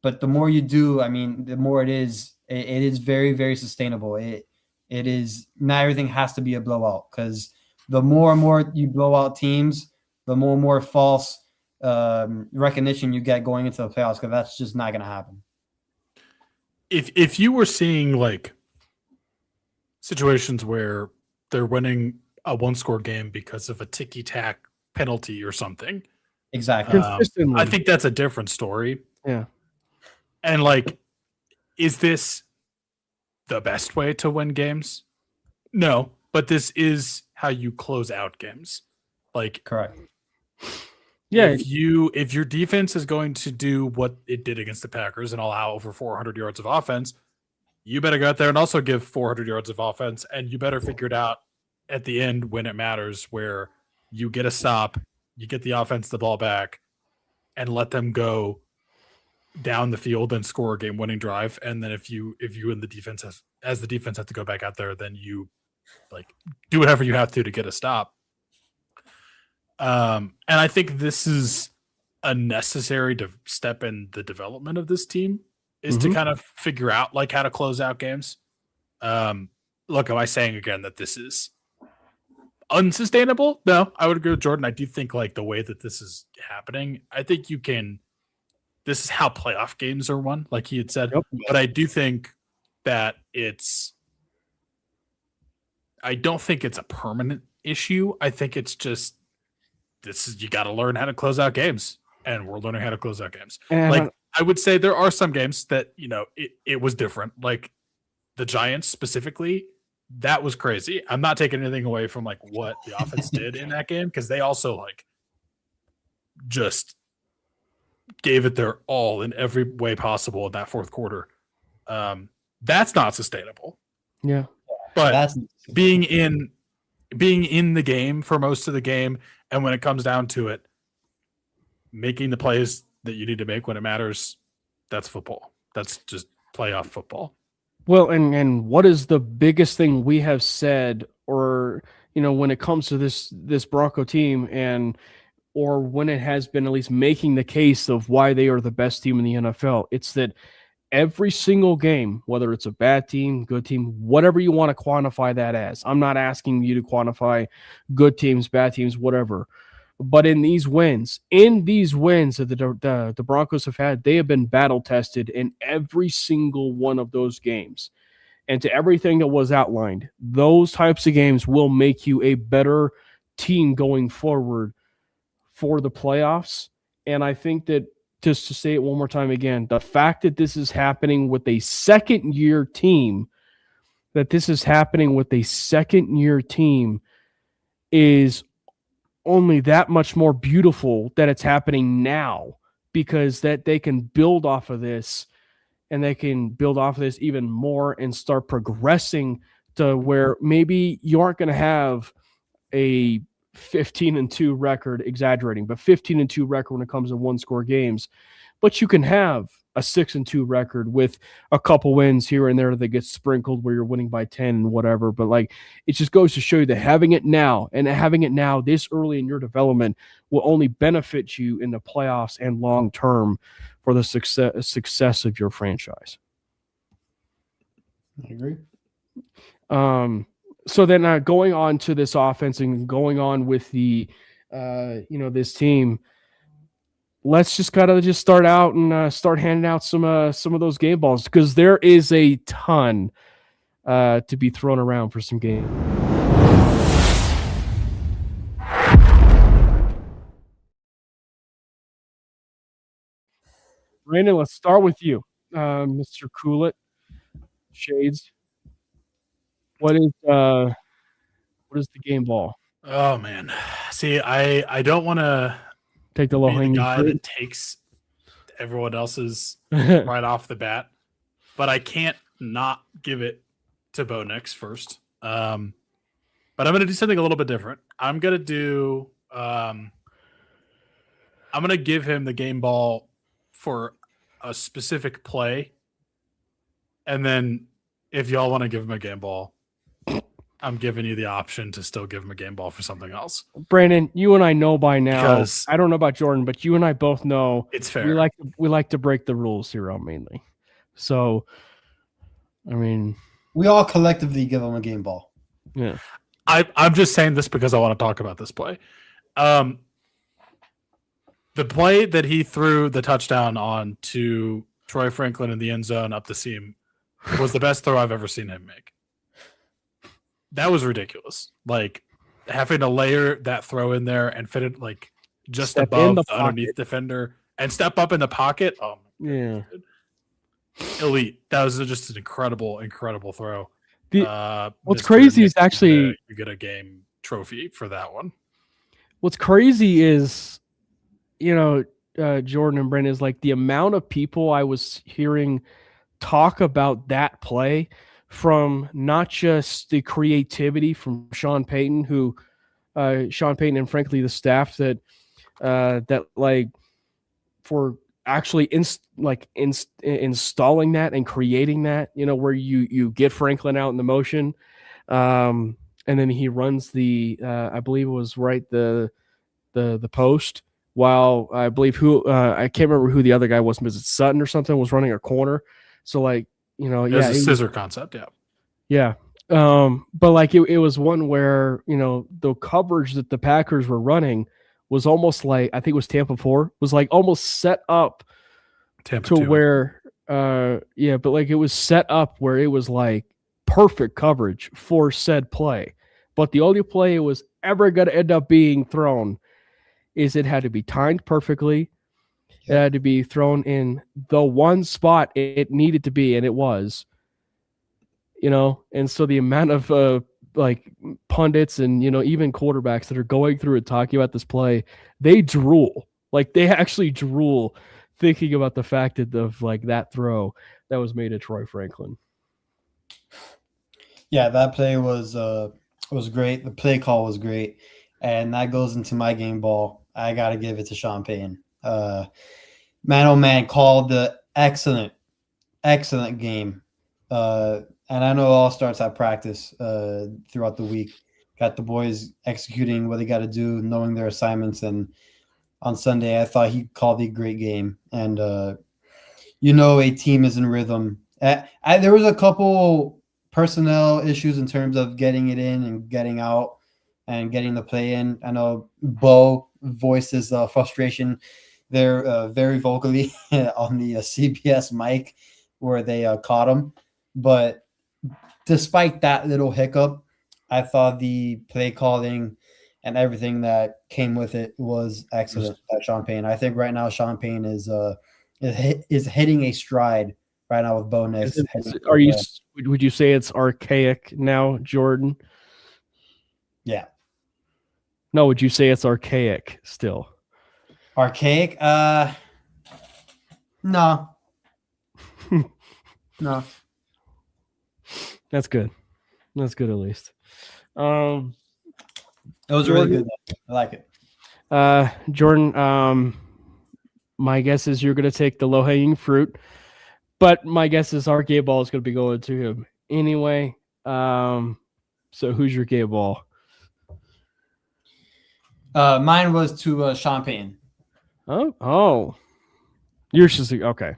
but the more you do, I mean, the more it is very, very sustainable. It is not everything has to be a blowout, because the more and more you blow out teams, the more and more false recognition you get going into the playoffs, because that's just not going to happen. If you were seeing like situations where they're winning a 1-score game because of a ticky-tack penalty or something, Exactly. Consistently. I think that's a different story. Yeah. And like, is this the best way to win games? No, but this is how you close out games. Like, Correct. Yeah. if your defense is going to do what it did against the Packers and allow over 400 yards of offense, you better go out there and also give 400 yards of offense, and you better figure it out at the end when it matters, where you get a stop, you get the offense the ball back, and let them go down the field and score a game-winning drive. And then if you in the defense as the defense have to go back out there, then you like do whatever you have to get a stop. And I think this is a necessary step in the development of this team, is to kind of figure out like how to close out games. Look, am I saying again that this is unsustainable? No, I would agree with Jordan. I do think like the way that this is happening, I think you can. This is how playoff games are won, like he had said. Yep. But I do think that I don't think it's a permanent issue. I think it's just you got to learn how to close out games, and we're learning how to close out games. And like I would say there are some games that it was different. Like the Giants specifically, that was crazy. I'm not taking anything away from like what the offense did in that game, because they also like just gave it their all in every way possible in that fourth quarter. That's not sustainable. yeah. But being in the game for most of the game, and when it comes down to it, making the plays that you need to make when it matters, that's football. That's just playoff football. Well, and what is the biggest thing we have said, or when it comes to this Bronco team, or when it has been at least making the case of why they are the best team in the NFL, it's that every single game, whether it's a bad team, good team, whatever you want to quantify that as. I'm not asking you to quantify good teams, bad teams, whatever. But in these wins that the Broncos have had, they have been battle tested in every single one of those games. And to everything that was outlined, those types of games will make you a better team going forward for the playoffs. And I think that, just to say it one more time again, the fact that this is happening with a second-year team, is only that much more beautiful that it's happening now, because that they can build off of this, and they can build off of this even more and start progressing to where maybe you aren't going to have a 15-2 record, exaggerating, but 15-2 record when it comes to 1-score games. But you can have a 6-2 record with a couple wins here and there that get sprinkled where you're winning by 10 and whatever. But like, it just goes to show you that having it now this early in your development will only benefit you in the playoffs and long term for the success of your franchise. I agree. So then going on to this offense and going on with the, this team, let's just kind of start out and start handing out some of those game balls, because there is a ton to be thrown around for some games. Brandon, let's start with you, Mr. Coolit, Shades. What is the game ball? Oh man, see, I don't want to take the be low the hanging guy fruit that takes everyone else's right off the bat, but I can't not give it to Bo Nix first. But I'm going to do something a little bit different. I'm going to give him the game ball for a specific play, and then if y'all want to give him a game ball, I'm giving you the option to still give him a game ball for something else. Brandon, you and I know by now. Because I don't know about Jordan, but you and I both know it's fair. we like to break the rules here on mainly. So, I mean, we all collectively give him a game ball. Yeah. I'm just saying this because I want to talk about this play. The play that he threw the touchdown on to Troy Franklin in the end zone up the seam was the best throw I've ever seen him make. That was ridiculous. Like having to layer that throw in there and fit it like just Step above in the the underneath defender and step up in the pocket. Oh, yeah. Elite. That was just an incredible, incredible throw. What's crazy is actually you get a game trophy for that one. What's crazy is, Jordan and Brandon, is like the amount of people I was hearing talk about that play, from not just the creativity from Sean Payton, and frankly the staff that like for actually installing that and creating that, where you get Franklin out in the motion, and then he runs the I believe it was the post, while I believe I can't remember who the other guy was, Mrs. Sutton or something, was running a corner. So like, it was a scissor concept, yeah. But like it was one where, the coverage that the Packers were running was almost like, I think it was Tampa 4, was like almost set up Tampa to 2. where, but like it was set up where it was like perfect coverage for said play. But the only play it was ever going to end up being thrown is it had to be timed perfectly. It had to be thrown in the one spot it needed to be, and it was. And so the amount of like pundits and even quarterbacks that are going through and talking about this play, they drool. Like they actually drool thinking about the fact of like that throw that was made at Troy Franklin. Yeah, that play was great. The play call was great, and that goes into my game ball. I got to give it to Sean Payton. Man, oh man, called the excellent game. And I know it all starts at practice throughout the week. Got the boys executing what they got to do, knowing their assignments. And on Sunday, I thought he called a great game. And, a team is in rhythm. There was a couple personnel issues in terms of getting it in and getting out and getting the play in. I know Bo voiced his frustration there very vocally on the CBS mic where they caught him. But despite that little hiccup, I thought the play calling and everything that came with it was excellent by Sean Payton. I think right now Sean Payton is hitting a stride right now with Bo Nix. Would you say it's archaic now, Jordan? Yeah. No, would you say it's archaic still? Archaic? No. No. That's good. That's good, at least. It was really good. I like it. Jordan, my guess is you're going to take the low-hanging fruit, but my guess is our gay ball is going to be going to him anyway. So who's your gay ball? Mine was to Sean Payton. Oh. Yours just okay.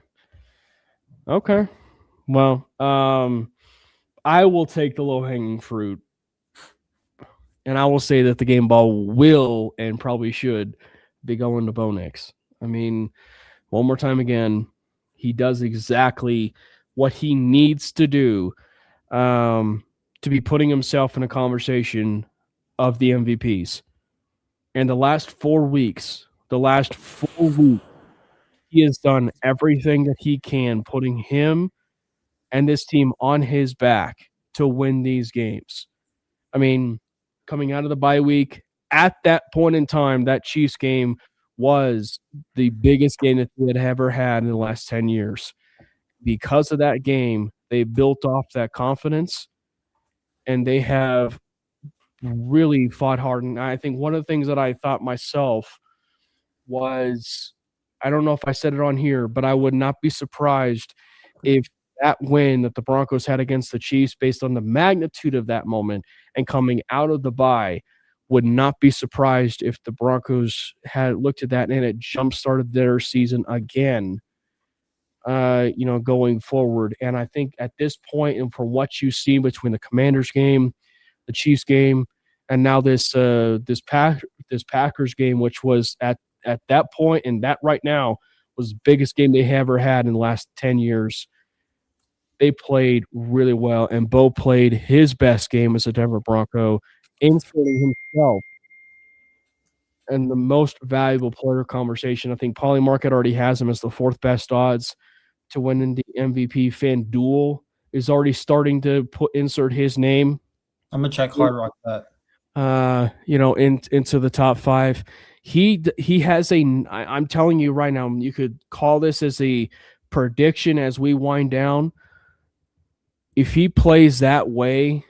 Okay. Well, I will take the low-hanging fruit, and I will say that the game ball will and probably should be going to Bo Nix. I mean, one more time again, he does exactly what he needs to do to be putting himself in a conversation of the MVPs. And the last 4 weeks, he has done everything that he can, putting him and this team on his back to win these games. I mean, coming out of the bye week, at that point in time, that Chiefs game was the biggest game that they had ever had in the last 10 years. Because of that game, they built off that confidence, and they have really fought hard. And I think one of the things that I thought myself was, I don't know if I said it on here, but I would not be surprised if that win that the Broncos had against the Chiefs based on the magnitude of that moment and coming out of the bye. Would not be surprised if the Broncos had looked at that and it jump-started their season again, going forward. And I think at this point, and for what you see between the Commanders game, the Chiefs game, and now this Packers game, which was at that point and that right now was the biggest game they ever had in the last 10 years. They played really well, and Bo played his best game as a Denver Bronco, inserting himself in the most valuable player conversation. I think Paulie Market already has him as the fourth best odds to win in the MVP. FanDuel is already starting to insert his name. I'm gonna check Hard Rock Bet. Into the top 5. He has I'm telling you right now, you could call this as a prediction as we wind down. If he plays that way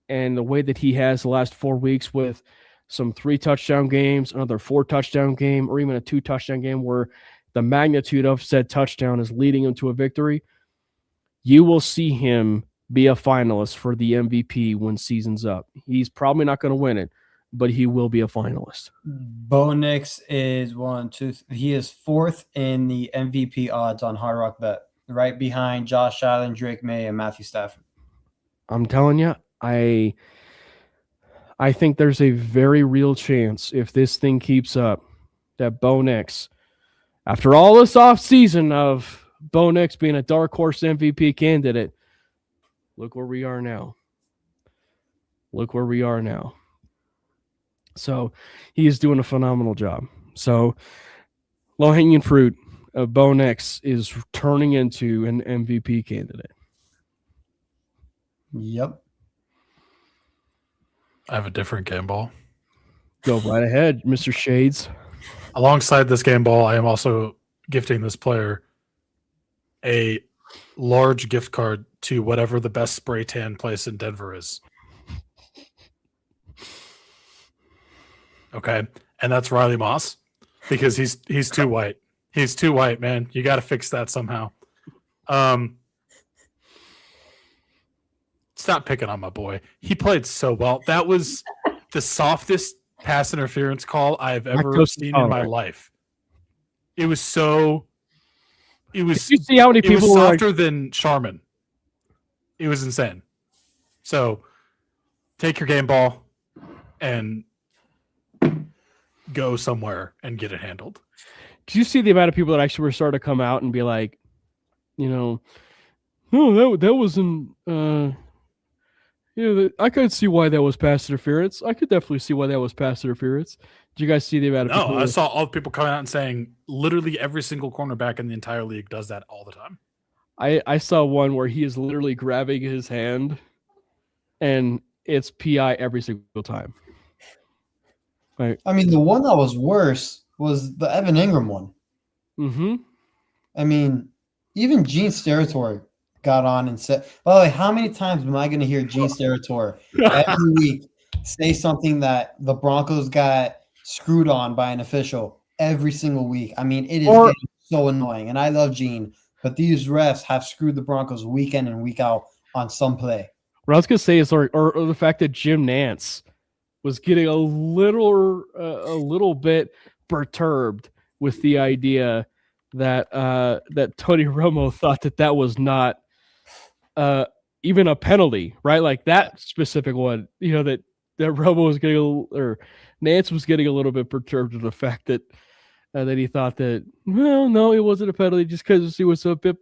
and the way that he has the last 4 weeks with some 3-touchdown games, another 4-touchdown game, or even a 2-touchdown game where the magnitude of said touchdown is leading him to a victory, you will see him be a finalist for the MVP when season's up. He's probably not going to win it, but he will be a finalist. Bo Nix is he is 4th in the MVP odds on Hard Rock Bet, right behind Josh Allen, Drake May, and Matthew Stafford. I'm telling you, I think there's a very real chance if this thing keeps up that Bo Nix, after all this offseason of Bo Nix being a dark horse MVP candidate, look where we are now. So he is doing a phenomenal job. So low-hanging fruit of Bo Nix is turning into an MVP candidate. Yep. I have a different game ball. Go right ahead, Mr. Shades. Alongside this game ball, I am also gifting this player a large gift card to whatever the best spray tan place in Denver is. Okay. And that's Riley Moss because he's too white. He's too white, man. You got to fix that somehow. Stop picking on my boy. He played so well. That was the softest pass interference call I've ever seen in my life. It was so. It was. Did you see how many people were were softer than Charmin? It was insane. So, take your game ball and go somewhere and get it handled. Did you see the amount of people that actually were starting to come out and be like, no, that wasn't. I could see why that was pass interference. I could definitely see why that was pass interference. Did you guys see the amount of people? No, I saw all the people coming out and saying literally every single cornerback in the entire league does that all the time. I saw one where he is literally grabbing his hand, and it's PI every single time. Right. I mean, the one that was worse was the Evan Ingram one. Mm-hmm. I mean, even Gene Steratore got on and said, by the way, how many times am I going to hear Gene Steratore every week say something that the Broncos got screwed on by an official every single week? I mean, it is getting so annoying, and I love Gene, but these refs have screwed the Broncos week in and week out on some play. What I was going to say is, or the fact that Jim Nantz was getting a little bit perturbed with the idea that that Tony Romo thought that was not even a penalty, right? Like that specific one, that Romo was getting or Nance was getting a little bit perturbed with the fact that he thought that, well, no, it wasn't a penalty just because he was a bit,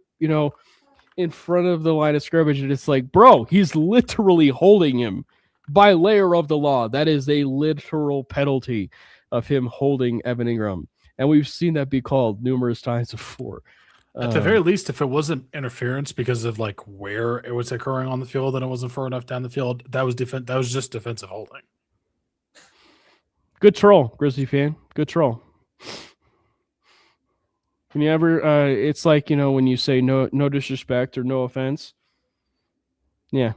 in front of the line of scrimmage. And it's like, bro, he's literally holding him by layer of the law. That is a literal penalty of him holding Evan Ingram. And we've seen that be called numerous times before. At the very least, if it wasn't interference because of like where it was occurring on the field and it wasn't far enough down the field, that was just defensive holding. Good troll, Grizzly fan. Good troll. Can you ever? It's like when you say no disrespect or no offense. Yeah,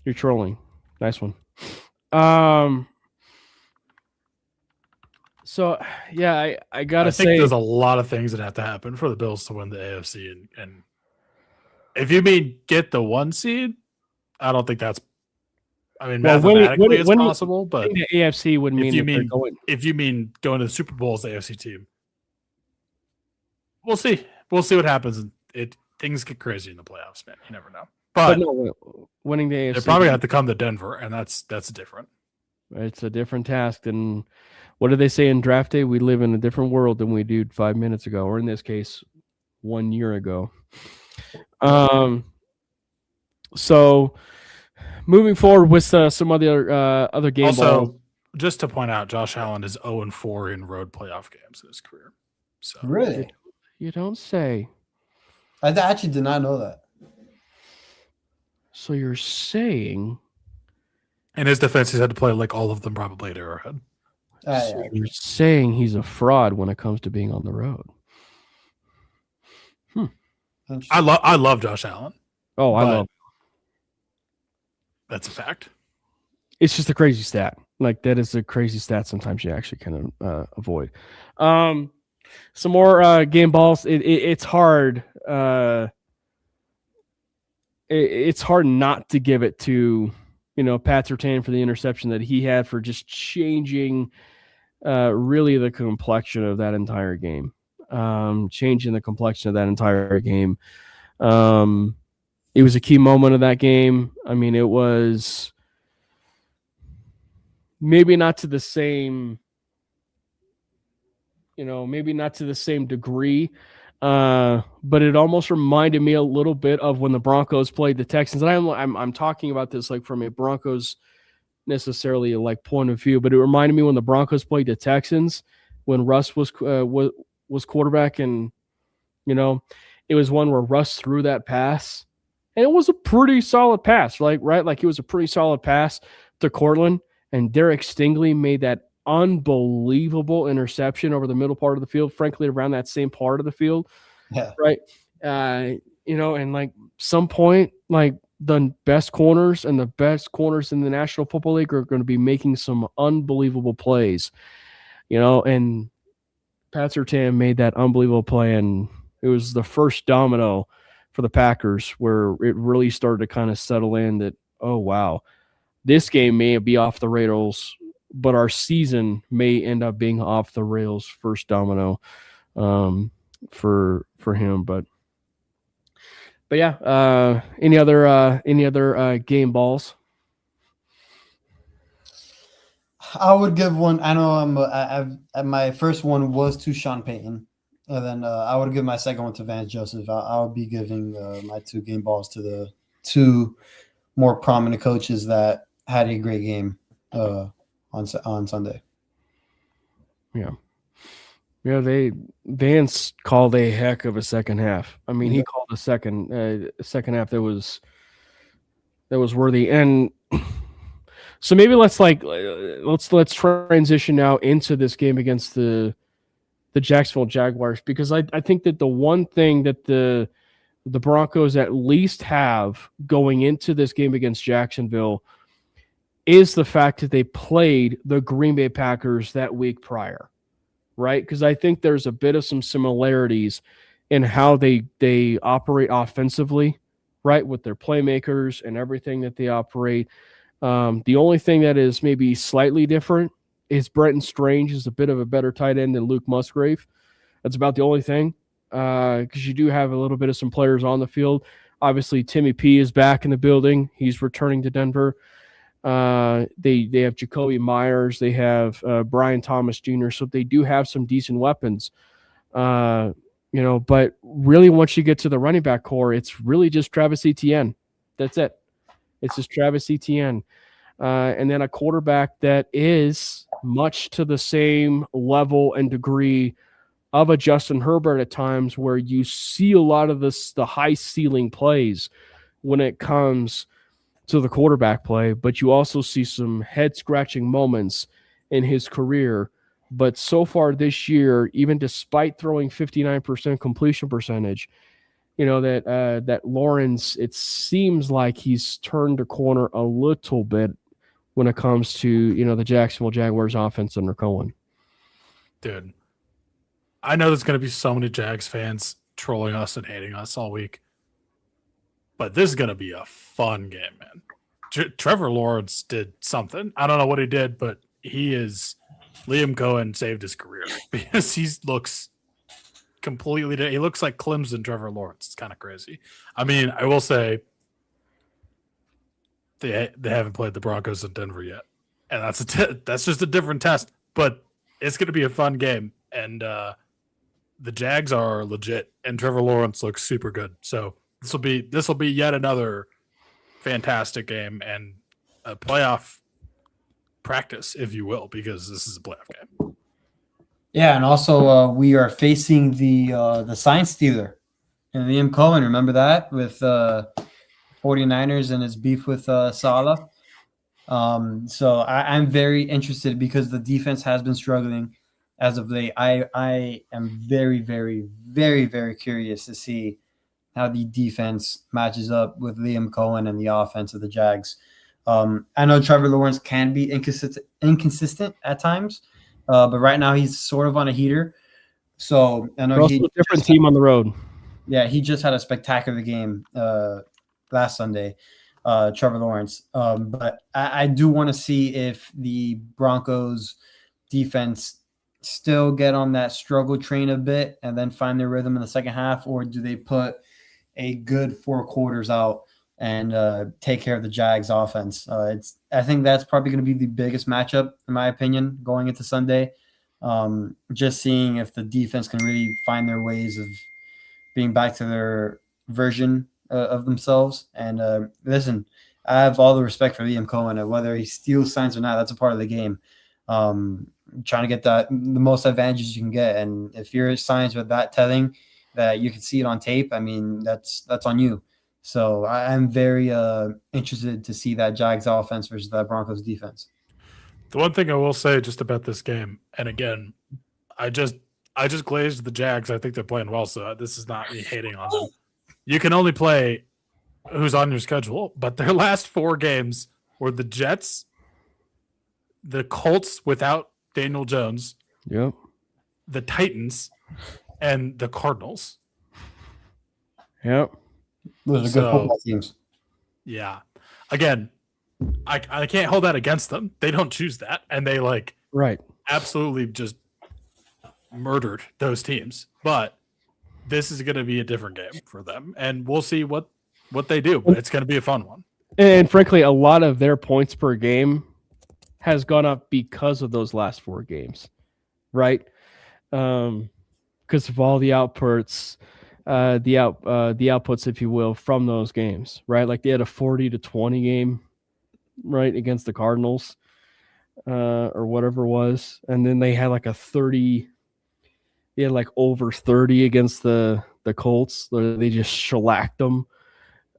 you're trolling. Nice one. So yeah, I gotta say, there's a lot of things that have to happen for the Bills to win the AFC, and if you mean get the 1 seed, I don't think that's. I mean, Well, mathematically it's possible, but the AFC would mean they're going. If you mean going to the Super Bowl as the AFC team, we'll see. We'll see what happens. Things get crazy in the playoffs, man. You never know. But no, winning the AFC, they're probably going to have to come to Denver, and that's different. It's a different task than what did they say in draft day? We live in a different world than we did 5 minutes ago, or in this case, 1 year ago. So moving forward with some other game balls. Just to point out, Josh Allen is 0-4 in road playoff games in his career. So really, you don't say. I actually did not know that. So you're saying, in his defense, he's had to play like all of them probably at Arrowhead. So you're saying he's a fraud when it comes to being on the road. I love Josh Allen. Oh, I love. That's a fact. It's just a crazy stat. Like that is a crazy stat. Sometimes you actually can avoid. Some more game balls. It's hard. It's hard not to give it to Pat Surtain for the interception that he had for just changing really the complexion of that entire game. Changing the complexion of that entire game. It was a key moment of that game. I mean, it was maybe not to the same, maybe not to the same degree, but it almost reminded me a little bit of when the Broncos played the Texans. And I'm talking about this like from a Broncos necessarily like point of view, but it reminded me when the Broncos played the Texans when Russ was quarterback, and it was one where Russ threw that pass, and it was a pretty solid pass, right? Like it was a pretty solid pass to Cortland, and Derek Stingley made that unbelievable interception over the middle part of the field, frankly, around that same part of the field. Yeah. Right. And like some point, like the best corners and the best corners in the National Football League are going to be making some unbelievable plays, and Pat Surtain made that unbelievable play, and it was the first domino for the Packers where it really started to kind of settle in that, oh, wow, this game may be off the rails, but our season may end up being off the rails. First domino for him, but yeah. Any other game balls? I would give one. I know my first one was to Sean Payton, and then I would give my second one to Vance Joseph. I would be giving my 2 game balls to the 2 more prominent coaches that had a great game on Sunday. Yeah. Vance called a heck of a second half. I mean, he called a second half that was worthy. And so maybe let's transition now into this game against the Jacksonville Jaguars, because I think that the one thing that the Broncos at least have going into this game against Jacksonville is the fact that they played the Green Bay Packers that week prior, right? Because I think there's a bit of some similarities in how they operate offensively, right, with their playmakers and everything that they operate. The only thing that is maybe slightly different is Brenton Strange is a bit of a better tight end than Luke Musgrave. That's about the only thing, because you do have a little bit of some players on the field. Obviously, Timmy P is back in the building. He's returning to Denver. They have Jacoby Myers. They have Brian Thomas Jr., so they do have some decent weapons. But really once you get to the running back core, it's really just Travis Etienne. That's it. It's just Travis Etienne. And then a quarterback that is much to the same level and degree of a Justin Herbert at times, where you see a lot of the high ceiling plays when it comes to the quarterback play, but you also see some head scratching moments in his career. But so far this year, even despite throwing 59% completion percentage, that Lawrence, it seems like he's turned a corner a little bit when it comes to, the Jacksonville Jaguars offense under Cohen. Dude, I know there's going to be so many Jags fans trolling us and hating us all week. but this is going to be a fun game, man. Trevor Lawrence did something. I don't know what he did, but Liam Cohen saved his career because he looks he looks like Clemson Trevor Lawrence. It's kind of crazy. I mean, I will say they haven't played the Broncos in Denver yet, and that's just a different test. But it's going to be a fun game, and the Jags are legit, and Trevor Lawrence looks super good. So this will be yet another fantastic game and a playoff practice, if you will, because this is a playoff game. Yeah, and also we are facing the Science Stealer and Liam Cohen. Remember that with 49ers and his beef with Saleh. So I'm very interested because the defense has been struggling as of late. I am very, very, very, very curious to see how the defense matches up with Liam Cohen and the offense of the Jags. I know Trevor Lawrence can be inconsistent at times, but right now he's sort of on a heater. So I know he's a different team on the road. Yeah, he just had a spectacular game last Sunday, Trevor Lawrence. But I do want to see if the Broncos defense still get on that struggle train a bit and then find their rhythm in the second half, or do they put a good 4 quarters out and take care of the Jags offense? I think that's probably going to be the biggest matchup, in my opinion, going into Sunday. Just seeing if the defense can really find their ways of being back to their version of themselves. And listen, I have all the respect for Liam Cohen, and whether he steals signs or not, that's a part of the game. Trying to get the most advantages you can get. And if your signs are that telling that you can see it on tape, I mean, that's on you. So I'm very interested to see that Jags offense versus that Broncos defense. The one thing I will say just about this game, and again, I just glazed the Jags. I think they're playing well, so this is not me hating on them. You can only play who's on your schedule, but their last 4 games were the Jets, the Colts without Daniel Jones, yep, the Titans, and the Cardinals. Yep. Those are good football teams. Yeah. Again, I can't hold that against them. They don't choose that, and they absolutely just murdered those teams. But this is going to be a different game for them, and we'll see what they do. But it's going to be a fun one. And frankly, a lot of their points per game has gone up because of those last 4 games, right? Because of all the outputs, the outputs, if you will, from those games, right? Like they had a 40-20 game, right, against the Cardinals, or whatever it was, and then they had like a 30. They had like over 30 against the Colts. They just shellacked them.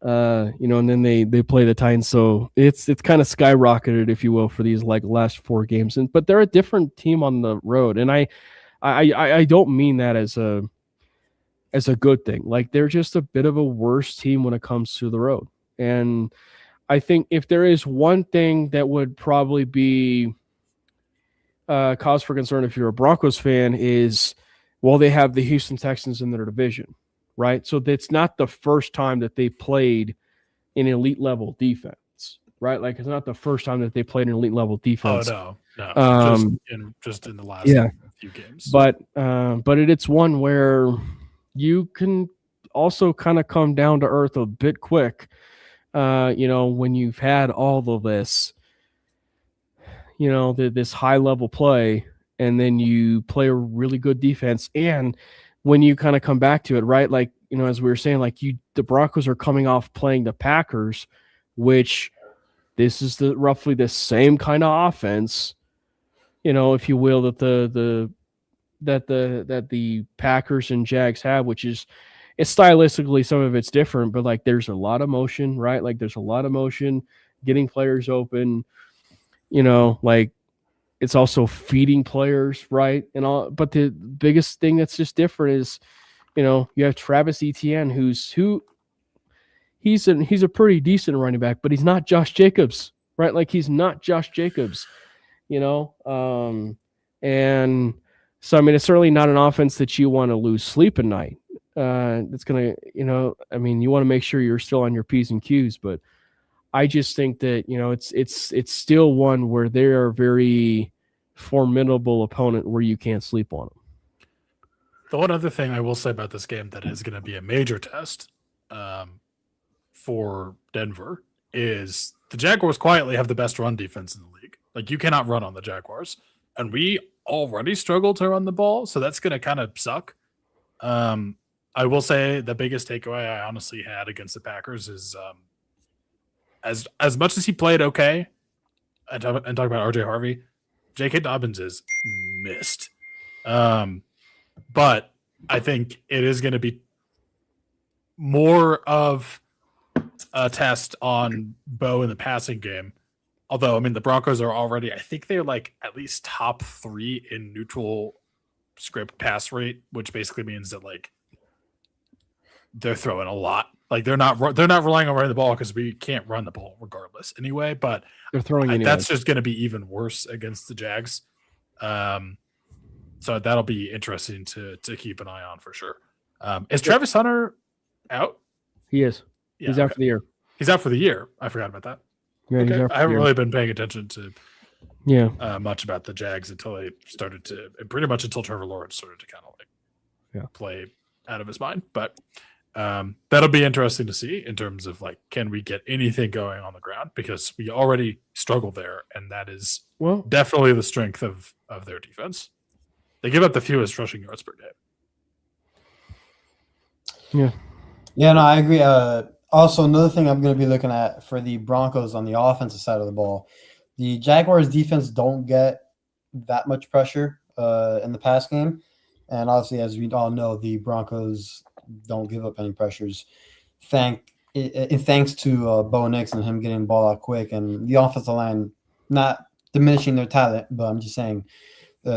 And then they play the Titans, so it's kind of skyrocketed, if you will, for these like last 4 games. But they're a different team on the road, and I don't mean that as a good thing. Like they're just a bit of a worse team when it comes to the road. And I think if there is one thing that would probably be cause for concern if you're a Broncos fan is, well, they have the Houston Texans in their division. Right, so it's not the first time that they played an elite level defense, right? Like it's not the first time that they played an elite level defense. Oh no, just in the last few games. But it's one where you can also kind of come down to earth a bit quick. When you've had all of this, this high level play, and then you play a really good defense, and when you kind of come back to it, right? Like, as we were saying, like the Broncos are coming off playing the Packers, which this is roughly the same kind of offense, if you will, that the Packers and Jags have, which is, it's stylistically, some of it's different, but like there's a lot of motion, right? Like there's a lot of motion, getting players open, like it's also feeding players, right? And all, but the biggest thing that's just different is, you have Travis Etienne, he's a pretty decent running back, but he's not Josh Jacobs, right? Like he's not Josh Jacobs, and so I mean it's certainly not an offense that you want to lose sleep at night That's gonna, I mean, you want to make sure you're still on your P's and Q's, but I just think that it's still one where they are a very formidable opponent where you can't sleep on them. The one other thing I will say about this game that is going to be a major test for Denver is the Jaguars quietly have the best run defense in the league. Like, you cannot run on the Jaguars, and we already struggle to run the ball, so that's going to kind of suck. I will say the biggest takeaway I honestly had against the Packers is as much as he played okay, and talk about RJ Harvey, J.K. Dobbins is missed. But I think it is going to be more of a test on Bo in the passing game. Although, I mean, the Broncos are already, I think they're like at least top 3 in neutral script pass rate, which basically means that like they're throwing a lot. Like they're not relying on running the ball because we can't run the ball regardless anyway. But they're throwing anyway. That's just going to be even worse against the Jags. So that'll be interesting to keep an eye on for sure. Is Travis Hunter out? He is. Yeah, he's out for the year. He's out for the year. I forgot about that. Yeah, okay. I haven't really been paying attention to much about the Jags until they started to, pretty much until Trevor Lawrence started to kind of like play out of his mind. But that'll be interesting to see in terms of like, can we get anything going on the ground? Because we already struggle there, and that is definitely the strength of their defense. They give up the fewest rushing yards per game. Yeah, no, I agree. Also, another thing I'm going to be looking at for the Broncos on the offensive side of the ball, the Jaguars defense don't get that much pressure in the pass game. And obviously, as we all know, the Broncos don't give up any pressures. Thanks to Bo Nix and him getting the ball out quick, and the offensive line not diminishing their talent, but I'm just saying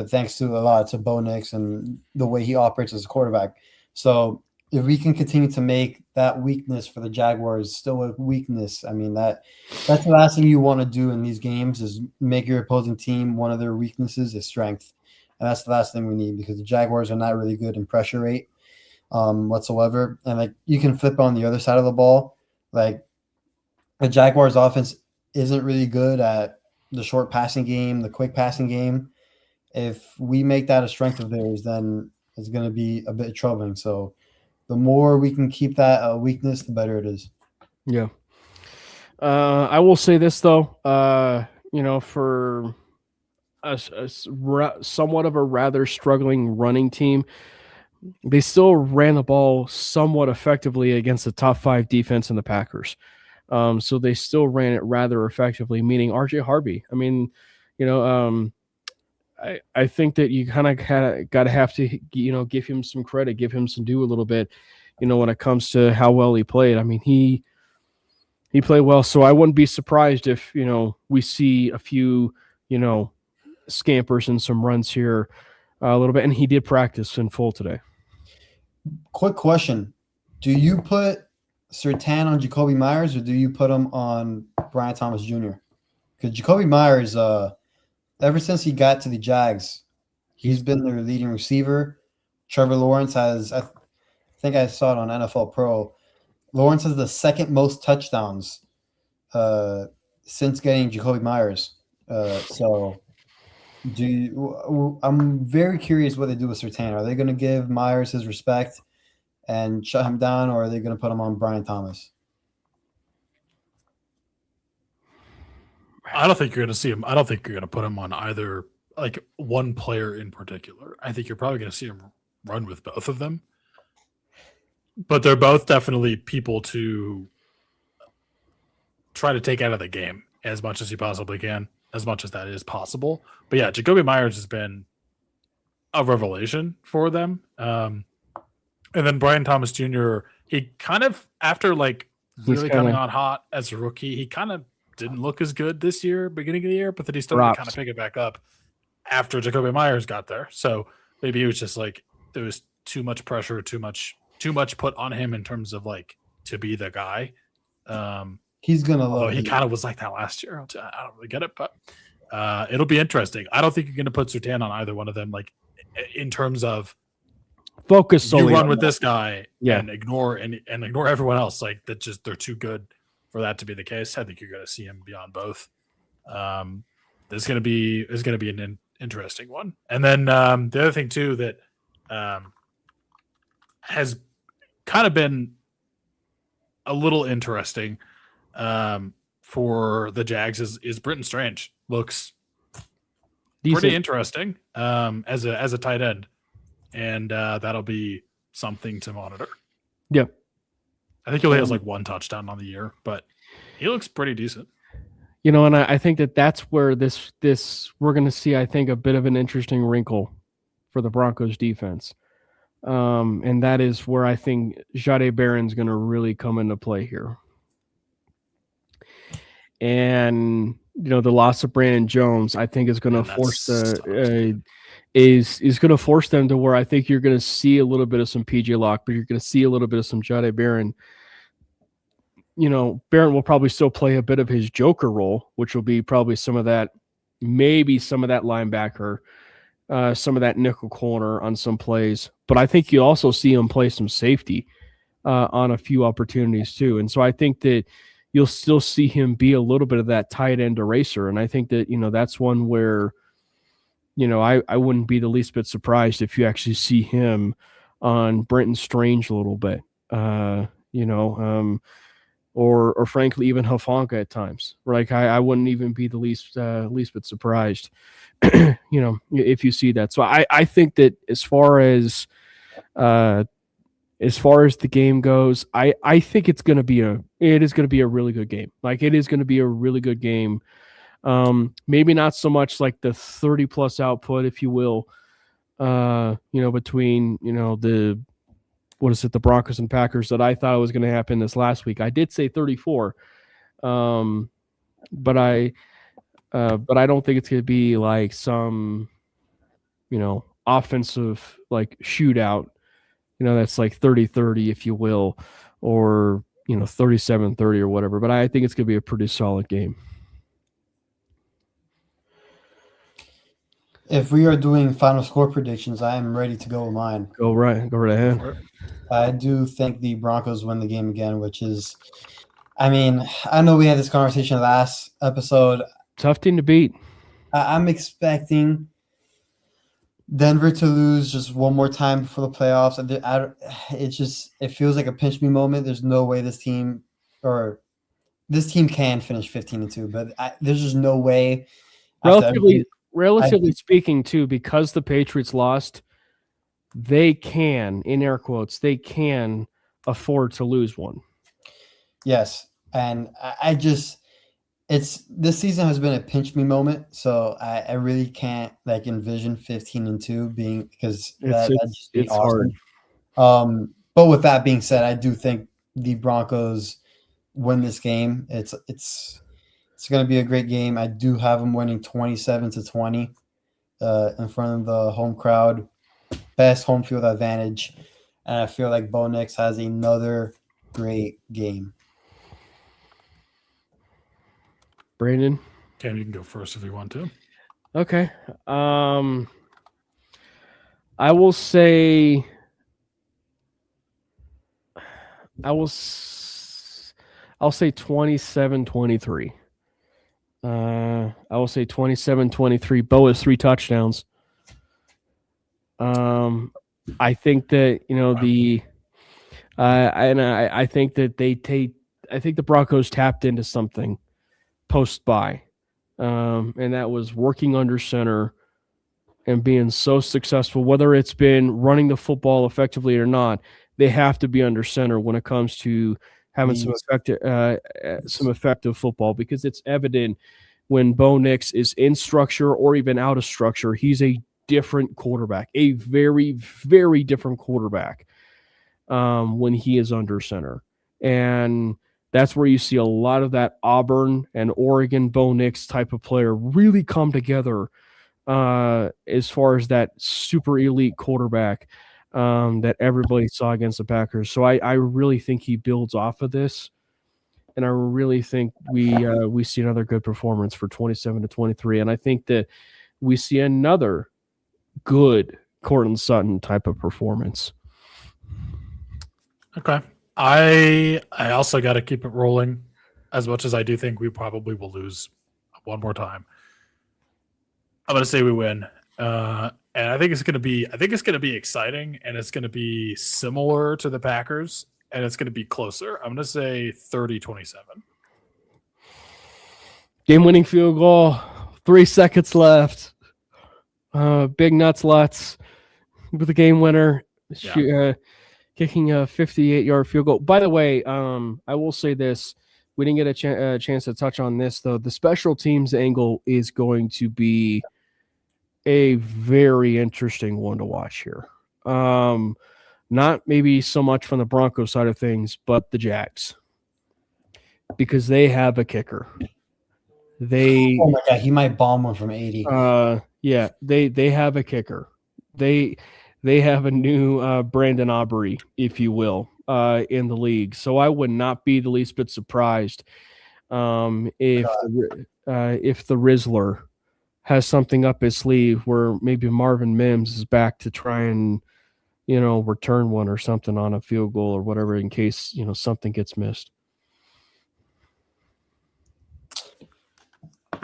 thanks to a lot to Bo Nix and the way he operates as a quarterback. So if we can continue to make that weakness for the Jaguars still a weakness, I mean, that's the last thing you want to do in these games is make your opposing team one of their weaknesses is strength. And that's the last thing we need because the Jaguars are not really good in pressure rate whatsoever. And like you can flip on the other side of the ball. Like the Jaguars offense isn't really good at the short passing game, the quick passing game. If we make that a strength of theirs, then it's going to be a bit troubling. So the more we can keep that a weakness, the better it is. Yeah. I will say this though, for somewhat of a rather struggling running team, they still ran the ball somewhat effectively against the top 5 defense in the Packers. So they still ran it rather effectively, meaning RJ Harvey. I mean, I think that you kind of got to have to, give him some credit, give him some due a little bit, when it comes to how well he played. I mean, he played well. So I wouldn't be surprised if, we see a few, scampers and some runs here a little bit. And he did practice in full today. Quick question. Do you put Surtain on Jacoby Myers or do you put him on Brian Thomas Jr.? Because Jacoby Myers, ever since he got to the Jags, he's been their leading receiver. Trevor Lawrence has, I think I saw it on NFL Pro, Lawrence has the second most touchdowns since getting Jacoby Myers. I'm very curious what they do with Surtain. Are they going to give Myers his respect and shut him down, or are they going to put him on Brian Thomas? I don't think you're going to see him. I don't think you're going to put him on either, like one player in particular. I think you're probably going to see him run with both of them. But they're both definitely people to try to take out of the game as much as you possibly can, as much as that is possible. But yeah, Jacoby Myers has been a revelation for them. And then Brian Thomas Jr., he kind of, after like really coming on hot as a rookie, he kind of didn't look as good this year, beginning of the year, but then he started to kind of pick it back up after Jacoby Myers got there. So maybe it was just like there was too much pressure, too much put on him in terms of like to be the guy. He's gonna love he kind of was like that last year. I don't really get it, but it'll be interesting. I don't think you're gonna put Surtain on either one of them, like in terms of Focus you solely run on with that. this guy Yeah. and ignore everyone else. Like that, just they're too good for that to be the case. I think you're going to see him beyond both. This is going to be an interesting one. And then the other thing too that has kind of been a little interesting for the Jags is Britton Strange. Looks Decent. pretty interesting as a tight end, and that'll be something to monitor. Yeah. I think he only has like one touchdown on the year, but he looks pretty decent. You know, and I think that's where this we're going to see, I think, a bit of an interesting wrinkle for the Broncos defense. And that is where I think Jahdae Barron's going to really come into play here. And the loss of Brandon Jones, I think, is going to force is going to force them to where I think you're going to see a little bit of some PJ Locke, but you're going to see a little bit of some Jahdae Barron. Barron will probably still play a bit of his Joker role, which will be probably some of that linebacker, some of that nickel corner on some plays. But I think you also see him play some safety on a few opportunities too. And so I think that you'll still see him be a little bit of that tight end eraser. And I think that, that's one where, I wouldn't be the least bit surprised if you actually see him on Brenton Strange a little bit, or frankly, even Hufanga at times. Like I wouldn't even be the least bit surprised, if you see that. So I think that as far as the game goes, I think it is going to be a really good game. Like it is going to be a really good game. Maybe not so much like the 30 plus output, if you will, between, the Broncos and Packers that I thought was going to happen this last week. I did say 34. But I don't think it's going to be like some, offensive like shootout, that's like 30-30, if you will, or, 37-30 or whatever. But I think it's going to be a pretty solid game. If we are doing final score predictions, I am ready to go with mine. Go right ahead. I do think the Broncos win the game again, which is, I know we had this conversation last episode. Tough team to beat. I'm expecting Denver to lose just one more time before the playoffs. It feels like a pinch me moment. There's no way this team can finish 15-2, but there's just no way. Relatively speaking, too, because the Patriots lost, they can, in air quotes, afford to lose one. Yes, and this season has been a pinch me moment, so I really can't envision 15-2 being, because that'd just be awesome. Hard. But with that being said, I do think the Broncos win this game. It's going to be a great game. I do have them winning 27-20 in front of the home crowd. Best home field advantage. And I feel like Bo Nix has another great game. Brandon? Cam, you can go first if you want to. Okay. I will say I'll say 27-23. I will say 27-23. Bo has 3 touchdowns. I think that I think that I think the Broncos tapped into something post-bye, and that was working under center and being so successful. Whether it's been running the football effectively or not, they have to be under center when it comes to having some effective football, because it's evident when Bo Nix is in structure or even out of structure, he's a different quarterback, a very, very different quarterback when he is under center. And that's where you see a lot of that Auburn and Oregon Bo Nix type of player really come together as far as that super elite quarterback that everybody saw against the Packers. So I really think he builds off of this, and I really think we see another good performance for 27-23. And I think that we see another good Cortland Sutton type of performance. Okay. I also got to keep it rolling, as much as I do think we probably will lose one more time. I'm going to say we win. And I think it's going to be exciting, and it's going to be similar to the Packers, and it's going to be closer. I'm going to say 30-27. Game-winning field goal, 3 seconds left. Big Nuts Lutz with the game winner, kicking a 58-yard field goal. By the way, I will say this. We didn't get a chance to touch on this, though. The special teams angle is going to be a very interesting one to watch here. Not maybe so much from the Broncos side of things, but the Jags, because they have a kicker. Oh my God, he might bomb one from 80. Yeah, they have a kicker. They have a new Brandon Aubrey, if you will, in the league. So I would not be the least bit surprised if the Rizzler has something up his sleeve where maybe Marvin Mims is back to try and, return one or something on a field goal or whatever in case, something gets missed.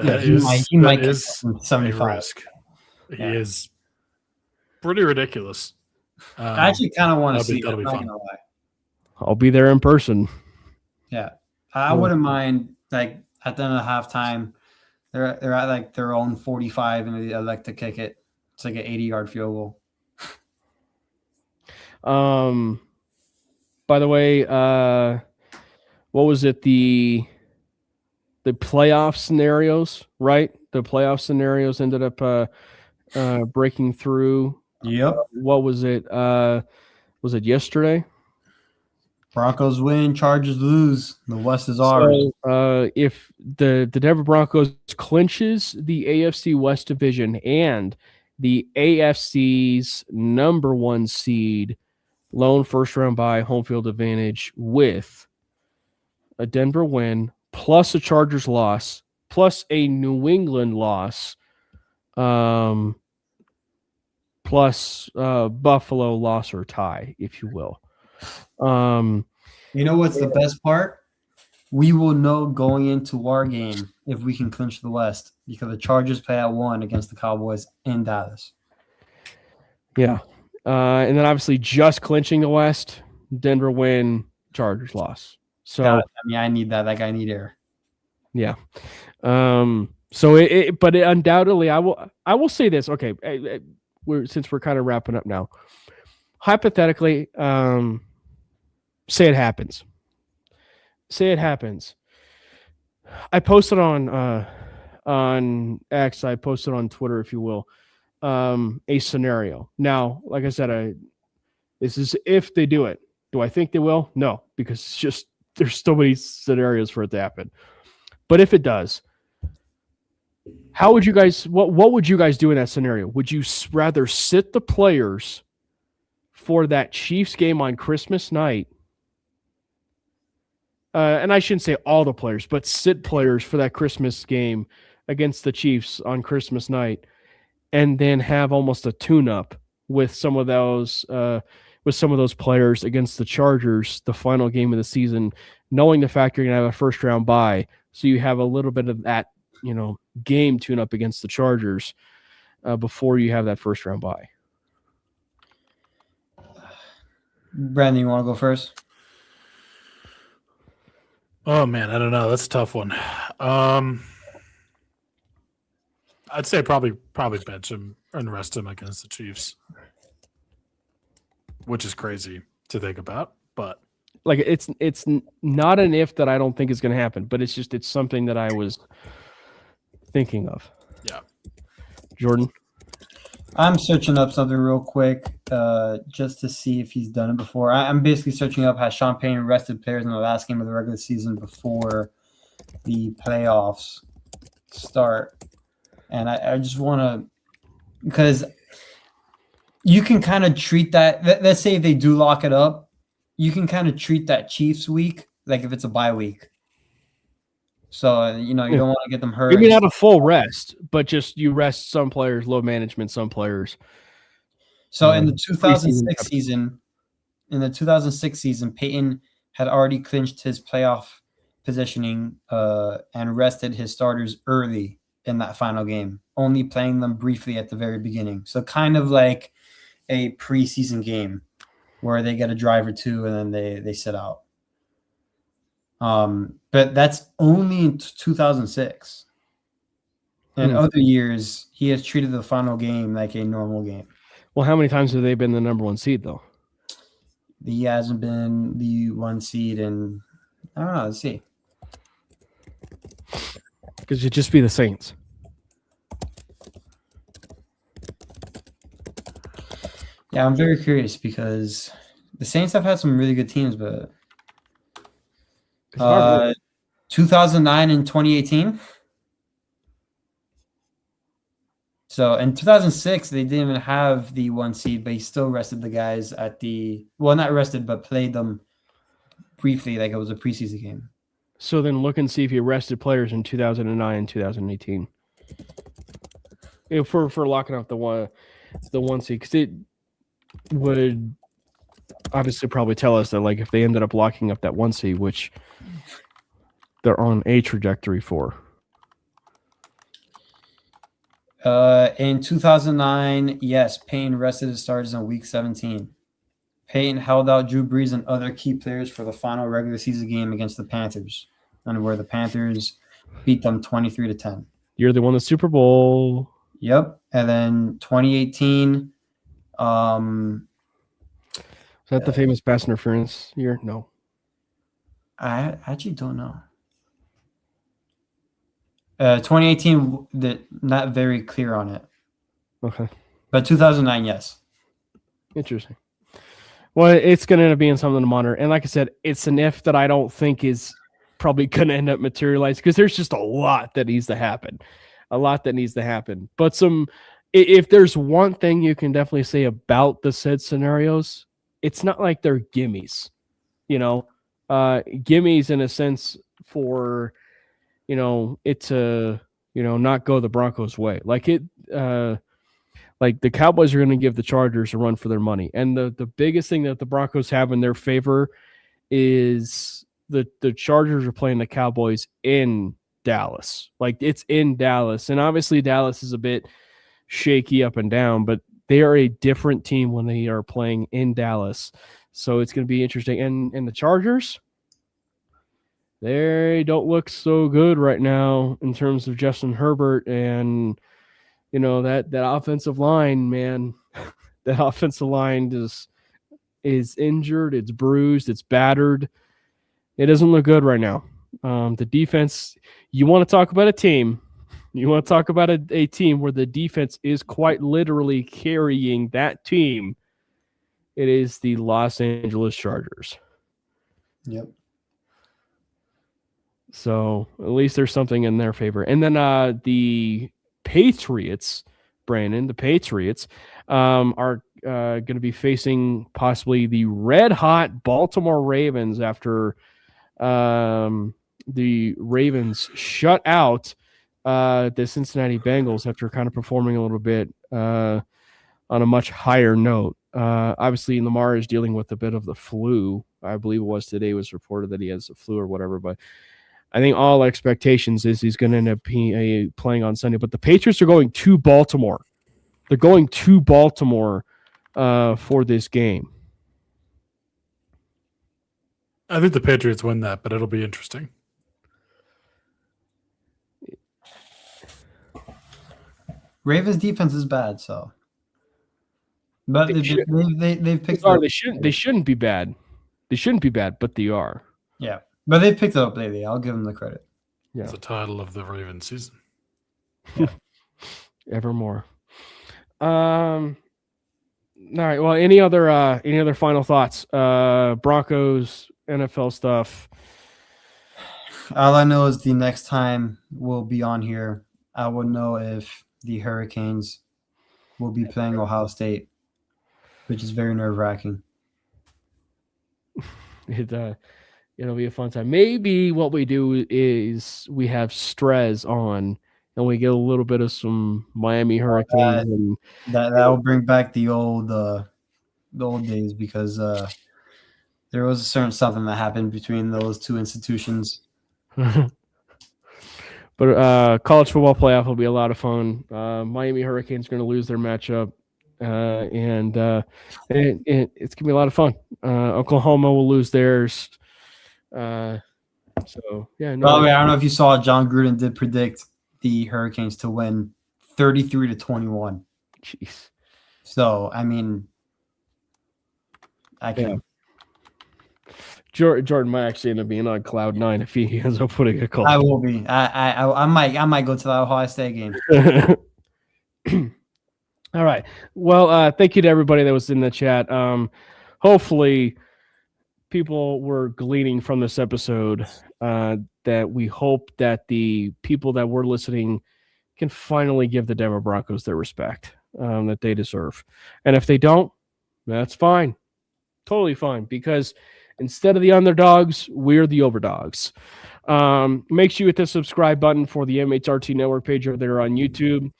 He might get 75. Risk. He is pretty ridiculous. I actually kind of want to see. That'll be fun. I'll be there in person. Yeah, I wouldn't mind. Like at the end of halftime, they're at like their own 45, and they elect to kick it. It's like an 80-yard field goal. By the way, what was it? The playoff scenarios, right? The playoff scenarios ended up breaking through. Yep. What was it? Was it yesterday? Broncos win, Chargers lose. The West is ours. So, if the Denver Broncos clinches the AFC West division and the AFC's number 1 seed, lone first-round bye, home field advantage with a Denver win, plus a Chargers loss, plus a New England loss, plus Buffalo loss or tie, if you will. You know what's the best part? We will know going into our game if we can clinch the West, because the Chargers play at 1 against the Cowboys in Dallas. Yeah. And then obviously just clinching the West, Denver win, Chargers loss. So I need that. Like I need air. Yeah. But undoubtedly, I will say this. Okay, since we're kind of wrapping up now, hypothetically, say it happens. I posted on X. I posted on Twitter, if you will, a scenario. Now, like I said, this is if they do it. Do I think they will? No, because it's just there's so many scenarios for it to happen. But if it does, how would you guys? What would you guys do in that scenario? Would you rather sit the players for that Chiefs game on Christmas night? And I shouldn't say all the players, but sit players for that Christmas game against the Chiefs on Christmas night, and then have almost a tune-up with some of those players against the Chargers, the final game of the season, knowing the fact you're going to have a first-round bye, so you have a little bit of that, game tune-up against the Chargers before you have that first-round bye. Brandon, you want to go first? Oh man, I don't know. That's a tough one. I'd say probably bench him and rest him against the Chiefs, which is crazy to think about. But like, it's not an if that I don't think is going to happen, but it's something that I was thinking of. Yeah, Jordan. I'm searching up something real quick just to see if he's done it before. I'm basically searching up has Sean Payton rested players in the last game of the regular season before the playoffs start. And I just want to – because you can kind of treat that – let's say if they do lock it up, you can kind of treat that Chiefs week like if it's a bye week. So, you don't want to get them hurt. Maybe not a full rest, but just you rest some players, load management, some players. So in the preseason 2006 season, Peyton had already clinched his playoff positioning and rested his starters early in that final game, only playing them briefly at the very beginning. So kind of like a preseason game where they get a drive or two and then they sit out. But that's only in 2006. In other years, he has treated the final game like a normal game. Well, how many times have they been the number one seed, though? He hasn't been the 1 seed in, I don't know, let's see. Because it'd just be the Saints. Yeah, I'm very curious because the Saints have had some really good teams, but 2009 and 2018. So in 2006, they didn't even have the 1 seed, but he still rested the guys at the, well, not rested, but played them briefly like it was a preseason game. So then look and see if he rested players in 2009 and 2018. For locking up the one seed, because it would obviously probably tell us that, like, if they ended up locking up that 1 seed, which they're on a trajectory for. In 2009, yes, Payne rested his starters in week 17. Payne held out Drew Brees and other key players for the final regular season game against the Panthers, and where the Panthers beat them 23-10. You're the one the Super Bowl. Yep. And then 2018. Is that the famous pass interference year? No. I actually don't know. 2018, not very clear on it. Okay. But 2009, yes. Interesting. Well, it's going to end up being something to monitor. And like I said, it's an if that I don't think is probably going to end up materializing, because there's just a lot that needs to happen. But if there's one thing you can definitely say about the said scenarios, it's not like they're gimmies. Gimmies in a sense for, it to, not go the Broncos' way. Like the Cowboys are going to give the Chargers a run for their money. And the biggest thing that the Broncos have in their favor is the Chargers are playing the Cowboys in Dallas. Like, it's in Dallas. And obviously Dallas is a bit shaky up and down, but they are a different team when they are playing in Dallas. So it's going to be interesting. And the Chargers, they don't look so good right now in terms of Justin Herbert and, that offensive line, man. That offensive line is injured, it's bruised, it's battered. It doesn't look good right now. The defense, you want to talk about a team. You want to talk about a team where the defense is quite literally carrying that team. It is the Los Angeles Chargers. Yep. So at least there's something in their favor. And then the Patriots, Brandon, are going to be facing possibly the red-hot Baltimore Ravens after the Ravens shut out the Cincinnati Bengals after kind of performing a little bit on a much higher note. Obviously, Lamar is dealing with a bit of the flu. I believe it was today was reported that he has the flu or whatever, but I think all expectations is he's going to end up playing on Sunday. But the Patriots are going to Baltimore. They're going to Baltimore for this game. I think the Patriots win that, but it'll be interesting. Ravens defense is bad, so. But they've picked it up. They shouldn't be bad. They shouldn't be bad, but they are. Yeah. But they've picked it up lately. I'll give them the credit. Yeah. It's the title of the Ravens season. Yeah. Evermore. All right. Well, any other final thoughts? Broncos, NFL stuff. All I know is the next time we'll be on here, I will know if the Hurricanes will be playing Ohio State, which is very nerve-wracking. It'll be a fun time. Maybe what we do is we have Strez on, and we get a little bit of some Miami Hurricanes. And that will bring back the old days, because there was a certain something that happened between those two institutions. But college football playoff will be a lot of fun. Miami Hurricanes are going to lose their matchup, and it's going to be a lot of fun. Oklahoma will lose theirs. So yeah. By the way, I don't know if you saw, John Gruden did predict the Hurricanes to win 33-21. Jeez. So I mean, I can. Yeah. Jordan might actually end up being on cloud 9 if he ends up putting a call. I will be. I might go to the Ohio State game. All right. Well, thank you to everybody that was in the chat. Hopefully, people were gleaning from this episode that we hope that the people that were listening can finally give the Denver Broncos their respect that they deserve. And if they don't, that's fine. Totally fine, because instead of the underdogs, we're the overdogs. Make sure you hit the subscribe button for the MHRT Network page over there on YouTube.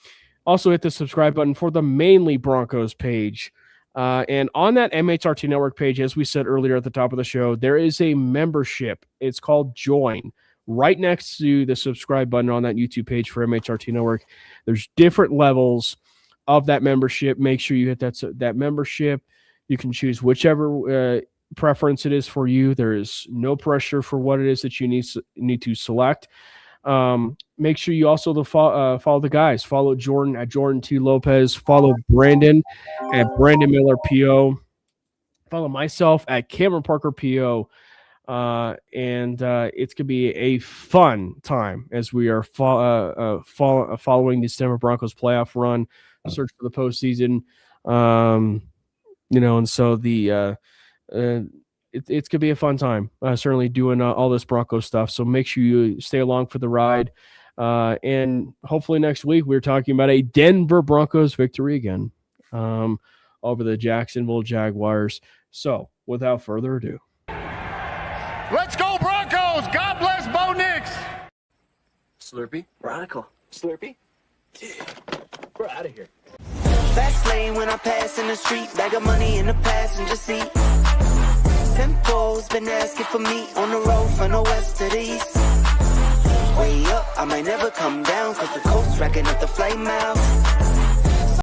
Also hit the subscribe button for the Mainly Broncos page. And on that MHRT Network page, as we said earlier at the top of the show, there is a membership. It's called Join. Right next to the subscribe button on that YouTube page for MHRT Network, there's different levels of that membership. Make sure you hit that membership. You can choose whichever preference it is for you. There is no pressure for what it is that you need to select. Make sure you also follow the guys. Follow Jordan at Jordan T. Lopez. Follow Brandon at Brandon Miller PO. Follow myself at Cameron Parker PO. And it's going to be a fun time as we are following this Denver Broncos playoff run, search for the postseason. And so it's going to be a fun time, certainly doing all this Broncos stuff. So make sure you stay along for the ride. And hopefully next week we're talking about a Denver Broncos victory again over the Jacksonville Jaguars. So without further ado. Let's go Broncos! God bless Bo Nix! Slurpee? Radical. Slurpee? Yeah. We're out of here. Fast lane when I pass in the street, bag of money in the passenger seat. Tempo's been asking for me on the road from the west to the east. Way up, I might never come down, cause the coast's racking up the flight miles.